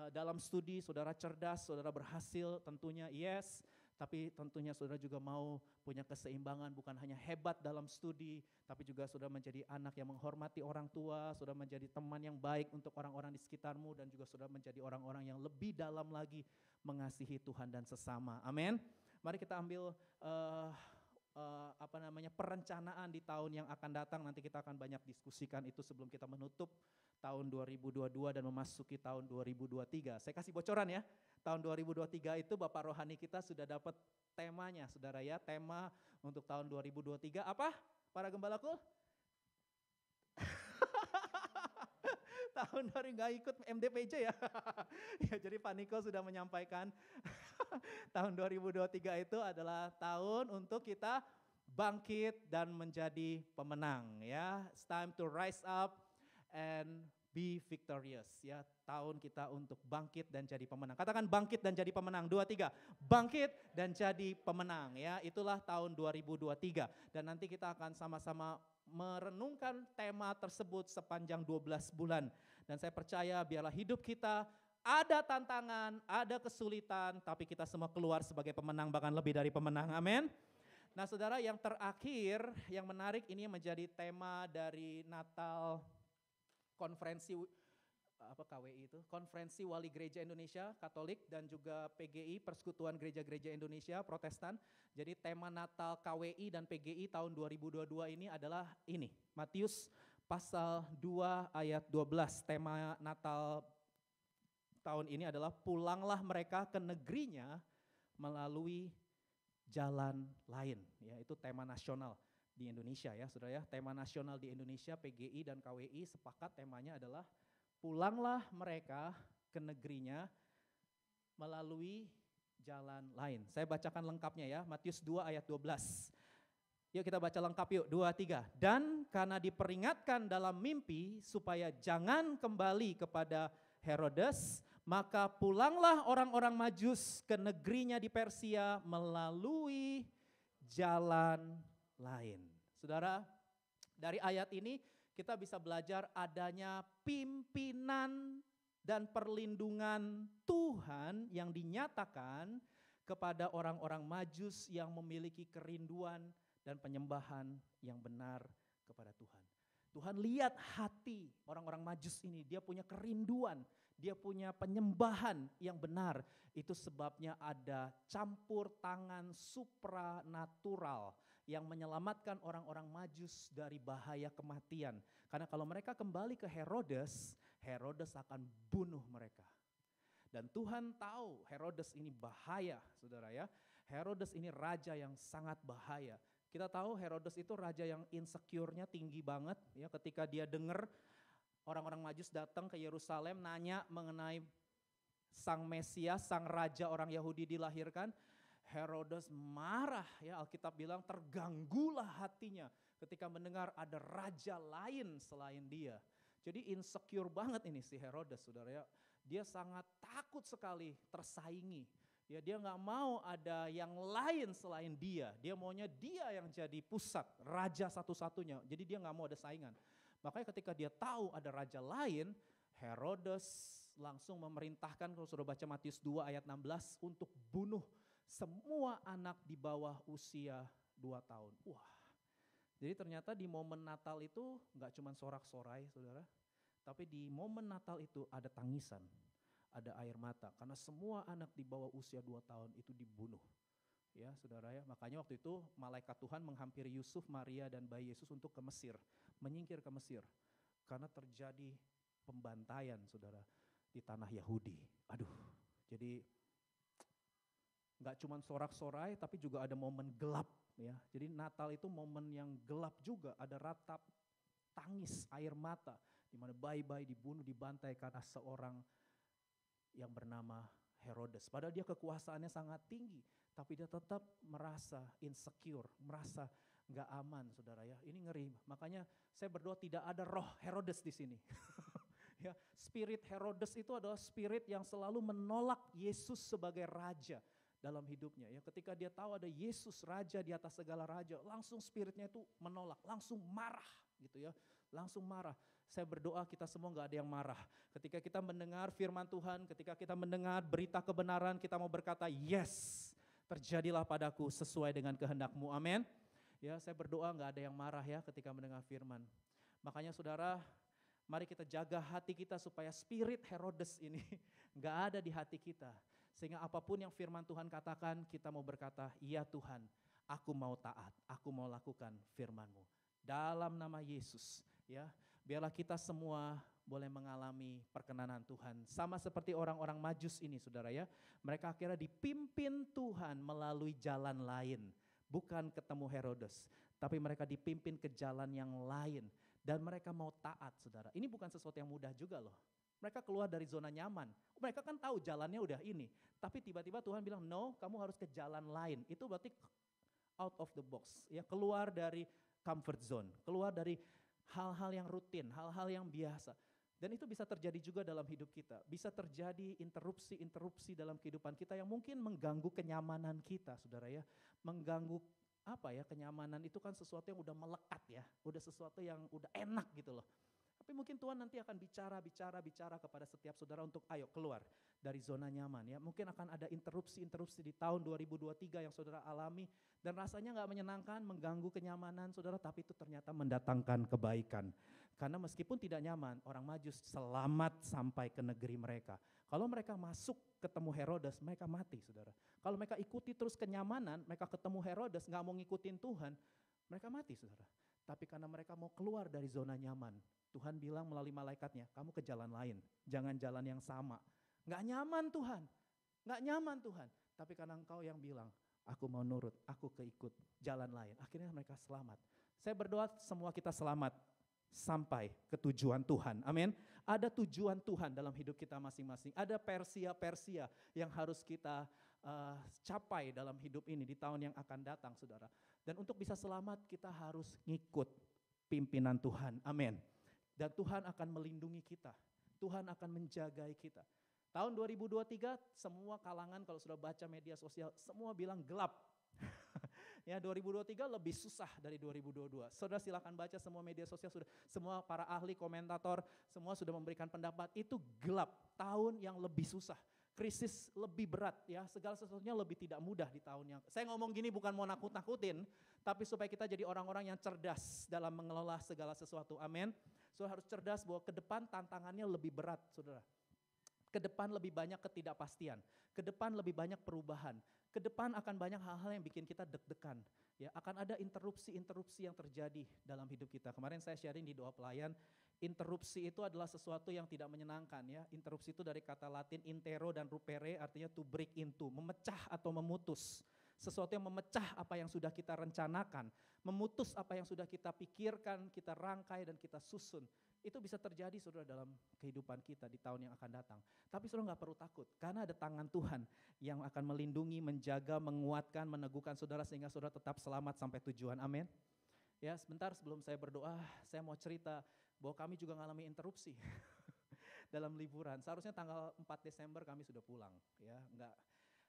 dalam studi, saudara cerdas, saudara berhasil tentunya, yes. Tapi tentunya saudara juga mau punya keseimbangan, bukan hanya hebat dalam studi, tapi juga saudara menjadi anak yang menghormati orang tua, saudara menjadi teman yang baik untuk orang-orang di sekitarmu, dan juga saudara menjadi orang-orang yang lebih dalam lagi mengasihi Tuhan dan sesama. Amin. Mari kita ambil perencanaan di tahun yang akan datang. Nanti kita akan banyak diskusikan itu sebelum kita menutup tahun 2022 dan memasuki tahun 2023. Saya kasih bocoran ya. Tahun 2023 itu Bapak Rohani kita sudah dapat temanya, saudara ya. Tema untuk tahun 2023 apa? Para gembalaku? Tahun dari nggak ikut MDPJ ya. Ya, jadi Pak Niko sudah menyampaikan tahun 2023 itu adalah tahun untuk kita bangkit dan menjadi pemenang ya. It's time to rise up and be victorious ya. Tahun kita untuk bangkit dan jadi pemenang. Katakan bangkit dan jadi pemenang. 2, 3. Bangkit dan jadi pemenang ya. Itulah tahun 2023. Dan nanti kita akan sama-sama merenungkan tema tersebut sepanjang 12 bulan. Dan saya percaya biarlah hidup kita ada tantangan, ada kesulitan, tapi kita semua keluar sebagai pemenang, bahkan lebih dari pemenang. Amin. Nah saudara, yang terakhir, yang menarik, ini menjadi tema dari Natal konferensi KWI itu, Konferensi Wali Gereja Indonesia Katolik dan juga PGI, Persekutuan Gereja-Gereja Indonesia Protestan. Jadi tema Natal KWI dan PGI tahun 2022 ini adalah ini, Matius pasal 2 ayat 12. Tema Natal tahun ini adalah pulanglah mereka ke negerinya melalui jalan lain. Ya, itu tema nasional di Indonesia ya, saudara ya. Tema nasional di Indonesia, PGI dan KWI sepakat temanya adalah pulanglah mereka ke negerinya melalui jalan lain. Saya bacakan lengkapnya ya, Matius 2 ayat 12. Yuk kita baca lengkap yuk, 2, 3. Dan karena diperingatkan dalam mimpi supaya jangan kembali kepada Herodes, maka pulanglah orang-orang Majus ke negerinya di Persia melalui jalan lain. Saudara, dari ayat ini kita bisa belajar adanya pimpinan dan perlindungan Tuhan yang dinyatakan kepada orang-orang Majus yang memiliki kerinduan dan penyembahan yang benar kepada Tuhan. Tuhan lihat hati orang-orang Majus ini, dia punya kerinduan, dia punya penyembahan yang benar. Itu sebabnya ada campur tangan supranatural yang menyelamatkan orang-orang Majus dari bahaya kematian. Karena kalau mereka kembali ke Herodes, Herodes akan bunuh mereka. Dan Tuhan tahu Herodes ini bahaya, saudara ya. Herodes ini raja yang sangat bahaya. Kita tahu Herodes itu raja yang insecure-nya tinggi banget ya, ketika dia dengar orang-orang Majus datang ke Yerusalem nanya mengenai sang Mesias, sang raja orang Yahudi dilahirkan. Herodes marah ya, Alkitab bilang terganggulah hatinya ketika mendengar ada raja lain selain dia. Jadi insecure banget ini si Herodes, saudara ya. Dia sangat takut sekali tersaingi. Ya, dia nggak mau ada yang lain selain dia. Dia maunya dia yang jadi pusat, raja satu-satunya. Jadi dia nggak mau ada saingan. Makanya ketika dia tahu ada raja lain, Herodes langsung memerintahkan, kalau sudah baca Matius 2 ayat 16, untuk bunuh semua anak di bawah usia 2 tahun. Wah, jadi ternyata di momen Natal itu nggak cuma sorak-sorai, saudara. Tapi di momen Natal itu ada tangisan, ada air mata. Karena semua anak di bawah usia 2 tahun itu dibunuh. Ya saudara ya, makanya waktu itu malaikat Tuhan menghampiri Yusuf, Maria dan bayi Yesus untuk ke Mesir. Menyingkir ke Mesir. Karena terjadi pembantaian saudara di tanah Yahudi. Aduh, jadi nggak cuma sorak-sorai tapi juga ada momen gelap ya. Jadi Natal itu momen yang gelap juga, ada ratap tangis air mata di mana bayi-bayi dibunuh, dibantai karena seorang yang bernama Herodes. Padahal dia kekuasaannya sangat tinggi, tapi dia tetap merasa insecure, merasa nggak aman, saudara ya. Ini ngeri. Makanya saya berdoa tidak ada roh Herodes di sini. Ya, spirit Herodes itu adalah spirit yang selalu menolak Yesus sebagai raja dalam hidupnya ya. Ketika dia tahu ada Yesus raja di atas segala raja, langsung spiritnya itu menolak, langsung marah gitu ya. Langsung marah. Saya berdoa kita semua gak ada yang marah. Ketika kita mendengar firman Tuhan, ketika kita mendengar berita kebenaran, kita mau berkata yes. Terjadilah padaku sesuai dengan kehendak-Mu. Amin. Ya, saya berdoa nggak ada yang marah ya ketika mendengar firman. Makanya saudara, mari kita jaga hati kita supaya spirit Herodes ini nggak ada di hati kita. Sehingga apapun yang firman Tuhan katakan, kita mau berkata, iya Tuhan, aku mau taat, aku mau lakukan firman-Mu. Dalam nama Yesus, ya, biarlah kita semua boleh mengalami perkenanan Tuhan. Sama seperti orang-orang Majus ini saudara ya. Mereka akhirnya dipimpin Tuhan melalui jalan lain. Bukan ketemu Herodes, tapi mereka dipimpin ke jalan yang lain. Dan mereka mau taat saudara. Ini bukan sesuatu yang mudah juga loh. Mereka keluar dari zona nyaman. Mereka kan tahu jalannya udah ini. Tapi tiba-tiba Tuhan bilang, no, kamu harus ke jalan lain. Itu berarti out of the box. Ya, keluar dari comfort zone. Keluar dari hal-hal yang rutin, hal-hal yang biasa. Dan itu bisa terjadi juga dalam hidup kita. Bisa terjadi interupsi-interupsi dalam kehidupan kita yang mungkin mengganggu kenyamanan kita, saudara ya. Mengganggu kenyamanan itu kan sesuatu yang udah melekat ya. Udah sesuatu yang udah enak gitu loh. Tapi mungkin Tuhan nanti akan bicara kepada setiap saudara untuk ayo keluar dari zona nyaman ya. Mungkin akan ada interupsi-interupsi di tahun 2023 yang saudara alami. Dan rasanya gak menyenangkan, mengganggu kenyamanan saudara, tapi itu ternyata mendatangkan kebaikan. Karena meskipun tidak nyaman, orang Majus selamat sampai ke negeri mereka. Kalau mereka masuk ketemu Herodes, mereka mati saudara. Kalau mereka ikuti terus kenyamanan, mereka ketemu Herodes, gak mau ngikutin Tuhan, mereka mati saudara. Tapi karena mereka mau keluar dari zona nyaman, Tuhan bilang melalui malaikatnya, kamu ke jalan lain, jangan jalan yang sama. Gak nyaman Tuhan, gak nyaman Tuhan. Tapi karena engkau yang bilang, aku mau nurut, aku keikut jalan lain. Akhirnya mereka selamat. Saya berdoa semua kita selamat sampai ke tujuan Tuhan. Amin. Ada tujuan Tuhan dalam hidup kita masing-masing. Ada Persia yang harus kita capai dalam hidup ini di tahun yang akan datang saudara. Dan untuk bisa selamat kita harus ngikut pimpinan Tuhan. Amin. Dan Tuhan akan melindungi kita. Tuhan akan menjagai kita. Tahun 2023 semua kalangan kalau sudah baca media sosial semua bilang gelap. Ya 2023 lebih susah dari 2022. Saudara silakan baca semua media sosial sudah, semua para ahli komentator semua sudah memberikan pendapat itu gelap, tahun yang lebih susah, krisis lebih berat ya, segala sesuatunya lebih tidak mudah di tahun yang. Saya ngomong gini bukan mau nakut-nakutin, tapi supaya kita jadi orang-orang yang cerdas dalam mengelola segala sesuatu. Amin. Saudara harus cerdas bahwa ke depan tantangannya lebih berat, saudara. Ke depan lebih banyak ketidakpastian, ke depan lebih banyak perubahan. Ke depan akan banyak hal-hal yang bikin kita deg-degan. Ya, akan ada interupsi-interupsi yang terjadi dalam hidup kita. Kemarin saya sharing di doa pelayan, interupsi itu adalah sesuatu yang tidak menyenangkan ya. Interupsi itu dari kata Latin intero dan rupere, artinya to break into, memecah atau memutus. Sesuatu yang memecah apa yang sudah kita rencanakan, memutus apa yang sudah kita pikirkan, kita rangkai dan kita susun. Itu bisa terjadi saudara dalam kehidupan kita di tahun yang akan datang. Tapi saudara gak perlu takut, karena ada tangan Tuhan yang akan melindungi, menjaga, menguatkan, meneguhkan saudara sehingga saudara tetap selamat sampai tujuan. Amin. Ya sebentar sebelum saya berdoa, saya mau cerita bahwa kami juga mengalami interupsi dalam liburan. Seharusnya tanggal 4 Desember kami sudah pulang. Ya,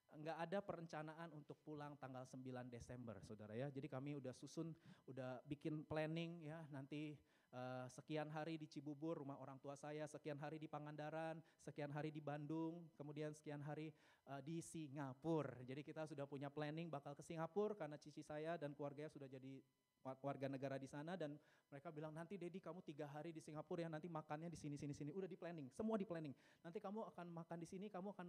Enggak ada perencanaan untuk pulang tanggal 9 Desember saudara ya. Jadi kami udah susun, udah bikin planning ya nanti sekian hari di Cibubur rumah orang tua saya, sekian hari di Pangandaran, sekian hari di Bandung, kemudian sekian hari di Singapura. Jadi kita sudah punya planning bakal ke Singapura karena cici saya dan keluarganya sudah jadi warga negara di sana dan mereka bilang nanti Dedi kamu 3 hari di Singapura ya, nanti makannya di sini. Udah di planning, semua di planning. Nanti kamu akan makan di sini, kamu akan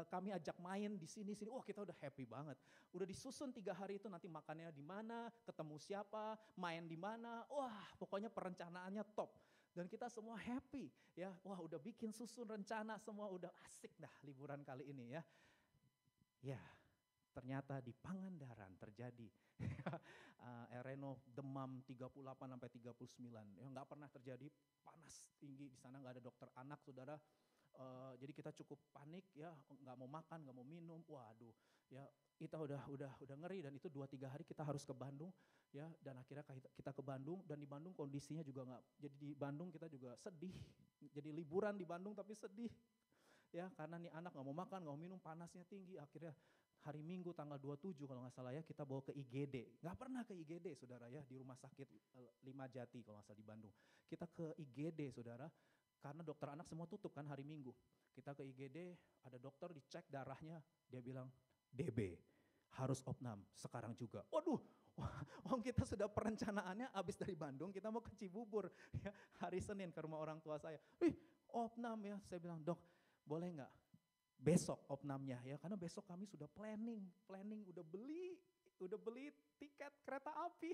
kami ajak main di sini. Wah kita udah happy banget. Udah disusun 3 hari itu nanti makannya di mana, ketemu siapa, main di mana. Wah pokoknya perencanaannya top. Dan kita semua happy ya. Wah udah bikin susun rencana semua udah asik dah liburan kali ini ya. Ya ternyata di Pangandaran terjadi Reno demam 38 sampai 39. Ya nggak pernah terjadi panas tinggi di sana, nggak ada dokter anak saudara. Jadi kita cukup panik ya, nggak mau makan, nggak mau minum. Waduh, ya kita udah ngeri dan itu 2-3 hari kita harus ke Bandung ya dan akhirnya kita ke Bandung dan di Bandung kondisinya juga nggak. Jadi di Bandung kita juga sedih. Jadi liburan di Bandung tapi sedih. Ya karena nih anak nggak mau makan, nggak mau minum, panasnya tinggi. Akhirnya hari Minggu tanggal 27 kalau nggak salah ya kita bawa ke IGD. Nggak pernah ke IGD saudara ya, di rumah sakit Limajati kalau nggak salah di Bandung. Kita ke IGD saudara, karena dokter anak semua tutup kan hari Minggu. Kita ke IGD, ada dokter dicek darahnya, dia bilang DB. harus opnam sekarang juga. Waduh, kita sudah perencanaannya habis dari Bandung, kita mau ke Cibubur ya, hari Senin ke rumah orang tua saya. Opnam ya, saya bilang, Dok boleh nggak besok opnamnya ya, karena besok kami sudah planning udah beli tiket kereta api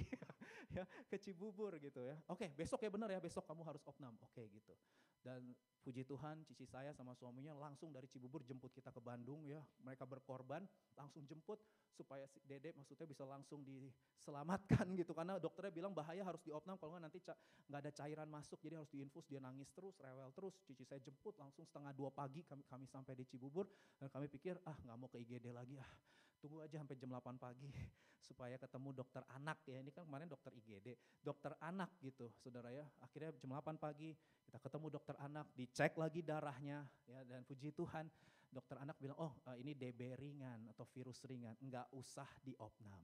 ya ke Cibubur gitu ya. Oke, besok ya, benar ya, besok kamu harus opnam. Oke gitu. Dan puji Tuhan, cici saya sama suaminya langsung dari Cibubur jemput kita ke Bandung ya. Mereka berkorban, langsung jemput supaya si Dede maksudnya bisa langsung diselamatkan gitu. Karena dokternya bilang bahaya, harus diopnam, kalau nggak nanti nggak ada cairan masuk, jadi harus diinfus. Dia nangis terus, rewel terus. Cici saya jemput langsung 1:30 pagi kami sampai di Cibubur. Dan kami pikir nggak mau ke IGD lagi, tunggu aja sampai jam 8 pagi supaya ketemu dokter anak ya. Ini kan kemarin dokter IGD, dokter anak gitu saudara ya. Akhirnya jam 8 pagi kita ketemu dokter anak, dicek lagi darahnya ya, dan puji Tuhan dokter anak bilang, ini DB ringan atau virus ringan, enggak usah diopnam.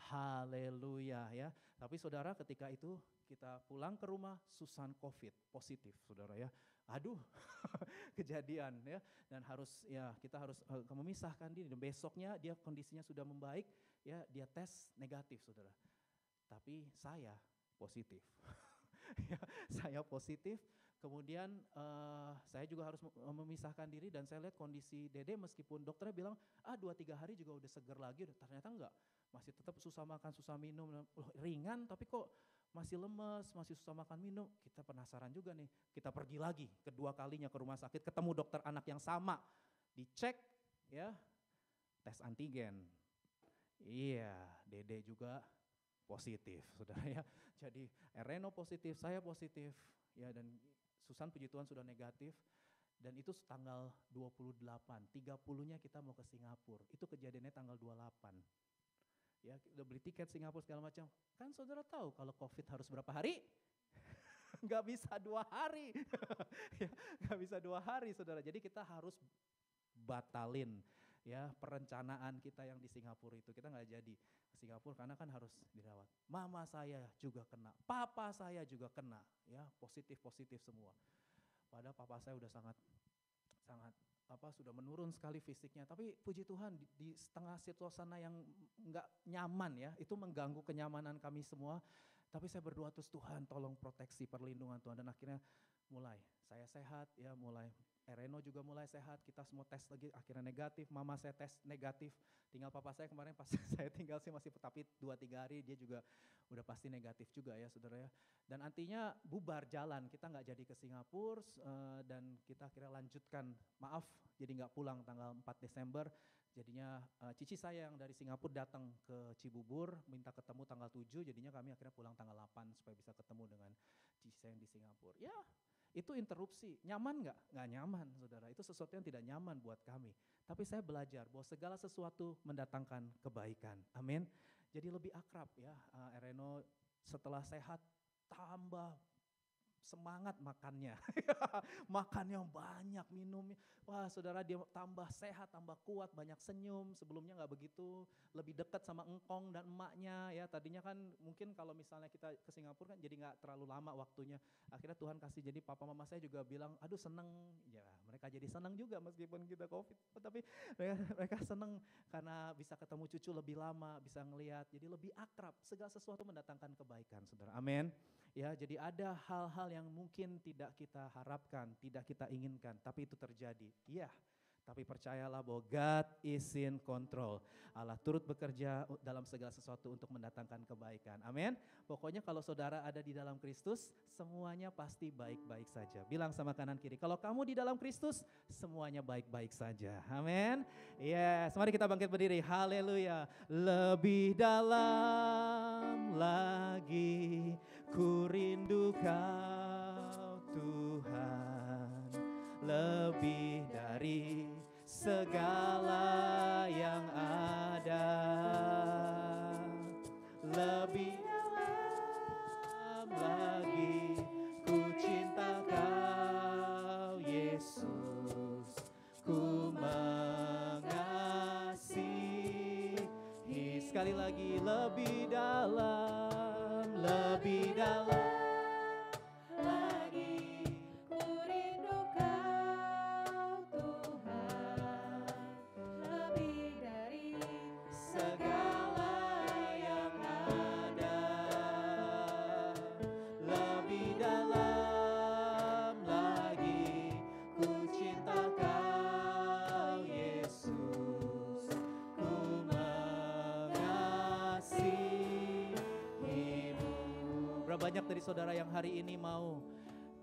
Haleluya ya. Tapi saudara, ketika itu kita pulang ke rumah, Susan COVID positif saudara ya. Aduh, kejadian ya, dan kita harus memisahkan diri. Dan besoknya dia kondisinya sudah membaik ya, dia tes negatif saudara. Tapi saya positif. Ya, saya positif. Kemudian saya juga harus memisahkan diri, dan saya lihat kondisi Dede meskipun dokternya bilang 2-3 hari juga udah seger lagi, ternyata enggak, masih tetap susah makan, susah minum. Loh, ringan tapi kok masih lemes, masih susah makan minum. Kita penasaran juga nih, kita pergi lagi kedua kalinya ke rumah sakit, ketemu dokter anak yang sama, dicek ya, tes antigen. Iya, Dede juga positif saudara ya. Jadi Reno positif, saya positif ya, dan Susan puji Tuhan sudah negatif. Dan itu tanggal 28, 30-nya kita mau ke Singapura. Itu kejadiannya tanggal 28. Ya, udah beli tiket Singapura segala macam. Kan saudara tahu kalau COVID harus berapa hari? Gak bisa 2 hari. Ya, gak bisa 2 hari saudara. Jadi kita harus batalin ya perencanaan kita yang di Singapura itu. Kita gak jadi ke Singapura karena kan harus dirawat. Mama saya juga kena, papa saya juga kena ya, positif semua. Padahal papa saya udah sangat sudah menurun sekali fisiknya, tapi puji Tuhan di setengah suasana yang enggak nyaman ya, itu mengganggu kenyamanan kami semua. Tapi saya berdoa terus, Tuhan tolong proteksi, perlindungan Tuhan, dan akhirnya mulai saya sehat ya, mulai Reno juga mulai sehat, kita semua tes lagi akhirnya negatif, mama saya tes negatif, tinggal papa saya kemarin pas saya tinggal sih masih, tapi 2-3 hari dia juga udah pasti negatif juga ya saudara ya. Dan artinya bubar jalan, kita nggak jadi ke Singapura dan kita akhirnya lanjutkan, jadi nggak pulang tanggal 4 Desember. Jadinya cici saya yang dari Singapura datang ke Cibubur, minta ketemu tanggal 7, jadinya kami akhirnya pulang tanggal 8 supaya bisa ketemu dengan cici saya yang di Singapura. Ya, itu interupsi, nyaman nggak? Nggak nyaman saudara, itu sesuatu yang tidak nyaman buat kami. Tapi saya belajar bahwa segala sesuatu mendatangkan kebaikan, amin. Jadi lebih akrab ya, Reno setelah sehat tambah semangat makannya, makan yang banyak, minumnya. Wah saudara, dia tambah sehat, tambah kuat, banyak senyum. Sebelumnya nggak begitu, lebih dekat sama engkong dan emaknya ya. Tadinya kan mungkin kalau misalnya kita ke Singapura kan jadi nggak terlalu lama waktunya. Akhirnya Tuhan kasih, jadi papa mama saya juga bilang, aduh seneng. Ya mereka jadi seneng juga meskipun kita COVID. Tapi mereka seneng karena bisa ketemu cucu lebih lama, bisa ngelihat. Jadi lebih akrab, segala sesuatu mendatangkan kebaikan saudara, amin. Ya, jadi ada hal-hal yang mungkin tidak kita harapkan, tidak kita inginkan, tapi itu terjadi. Iya, tapi percayalah bahwa God is in control. Allah turut bekerja dalam segala sesuatu untuk mendatangkan kebaikan. Amin. Pokoknya kalau saudara ada di dalam Kristus, semuanya pasti baik-baik saja. Bilang sama kanan kiri, kalau kamu di dalam Kristus, semuanya baik-baik saja. Amin. Yes, mari kita bangkit berdiri. Haleluya. Lebih dalam lagi ku rindu Kau Tuhan, lebih dari segala yang ada, lebih dalam lagi ku cinta Kau Yesus, ku mengasihi. Sekali lagi, lebih dalam, lebih dalam lagi ku rindu Kau Tuhan, lebih dari segala Saudara, banyak dari saudara yang hari ini mau,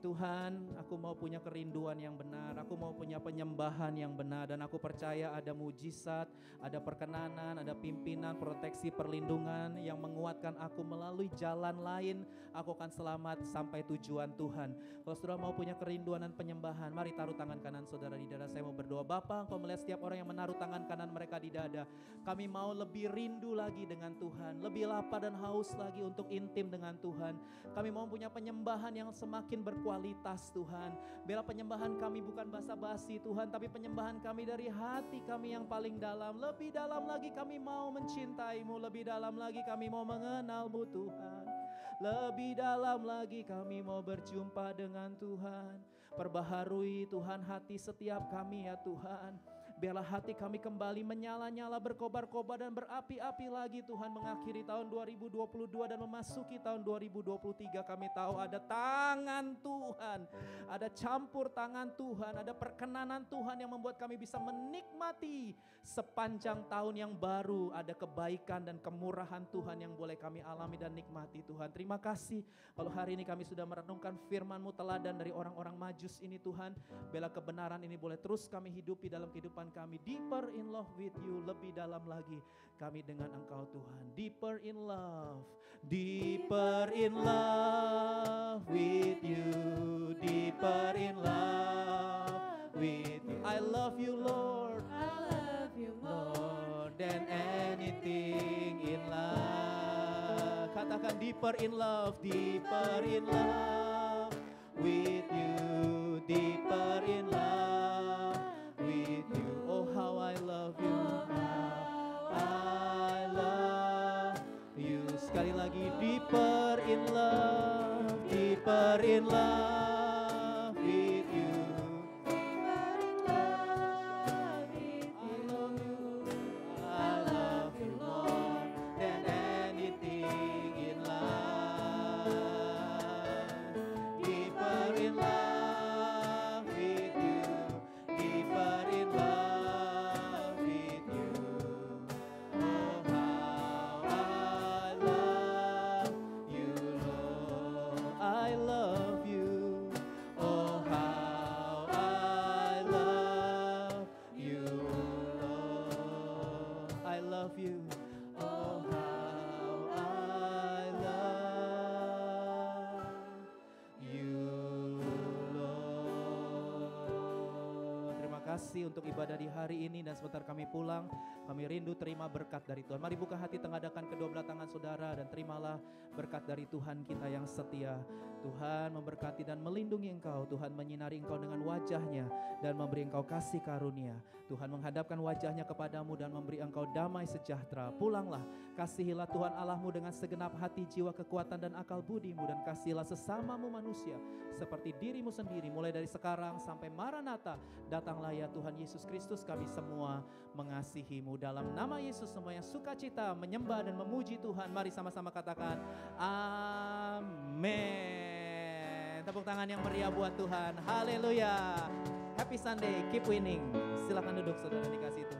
Tuhan, aku mau punya kerinduan yang benar, aku mau punya penyembahan yang benar, dan aku percaya ada mujizat, ada perkenanan, ada pimpinan, proteksi, perlindungan yang menguatkan aku melalui jalan lain. Aku akan selamat sampai tujuan Tuhan. Kalau saudara mau punya kerinduan dan penyembahan, mari taruh tangan kanan saudara di dada. Saya mau berdoa. Bapa, Engkau melihat setiap orang yang menaruh tangan kanan mereka di dada. Kami mau lebih rindu lagi dengan Tuhan, lebih lapar dan haus lagi untuk intim dengan Tuhan. Kami mau punya penyembahan yang semakin berkualitas Tuhan. Biarlah penyembahan kami bukan basa-basi Tuhan, tapi penyembahan kami dari hati kami yang paling dalam. Lebih dalam lagi kami mau mencintai-Mu, lebih dalam lagi kami mau mengenal-Mu Tuhan. Lebih dalam lagi kami mau berjumpa dengan Tuhan. Perbaharui Tuhan hati setiap kami ya Tuhan. Biarlah hati kami kembali menyala-nyala, berkobar-kobar dan berapi-api lagi Tuhan, mengakhiri tahun 2022 dan memasuki tahun 2023. Kami tahu ada tangan Tuhan, ada campur tangan Tuhan, ada perkenanan Tuhan yang membuat kami bisa menikmati sepanjang tahun yang baru. Ada kebaikan dan kemurahan Tuhan yang boleh kami alami dan nikmati Tuhan. Terima kasih kalau hari ini kami sudah merenungkan firman-Mu teladan dari orang-orang Majus ini Tuhan. Biarlah kebenaran ini boleh terus kami hidupi dalam kehidupan kami. Deeper in love with you, lebih dalam lagi kami dengan Engkau Tuhan. Deeper in love, deeper in love with you, deeper in love with you. I love you Lord, I love you more than anything in life. Katakan deeper in love with you, deeper in love with you. Oh how I love you, how I love you. Sekali lagi, deeper in love with you, deeper in love with you. I love you more than anything in life. Deeper in love with you, deeper in love with you. Oh how I love you Lord, I love you. Oh how I love you Lord, I love you. Oh how I love you Lord. Terima kasih untuk ibadah di hari ini, dan sebentar kami pulang, kami rindu terima berkat dari Tuhan. Mari buka hati, tengadahkan kedua belah tangan saudara, dan terimalah berkat dari Tuhan kita yang setia. Tuhan memberkati dan melindungi engkau. Tuhan menyinari engkau dengan wajahnya dan memberi engkau kasih karunia. Tuhan menghadapkan wajahnya kepadamu dan memberi engkau damai sejahtera. Pulanglah, kasihilah Tuhan Allahmu dengan segenap hati, jiwa, kekuatan dan akal budimu, dan kasihilah sesamamu manusia seperti dirimu sendiri. Mulai dari sekarang sampai Maranatha, datanglah ya Tuhan Yesus Kristus. Kami semua mengasihimu. Dalam nama Yesus, semua yang sukacita menyembah dan memuji Tuhan, mari sama-sama katakan amin. Tepuk tangan yang meriah buat Tuhan. Haleluya. Happy Sunday, keep winning. Silakan duduk saudara dikasih Tuhan.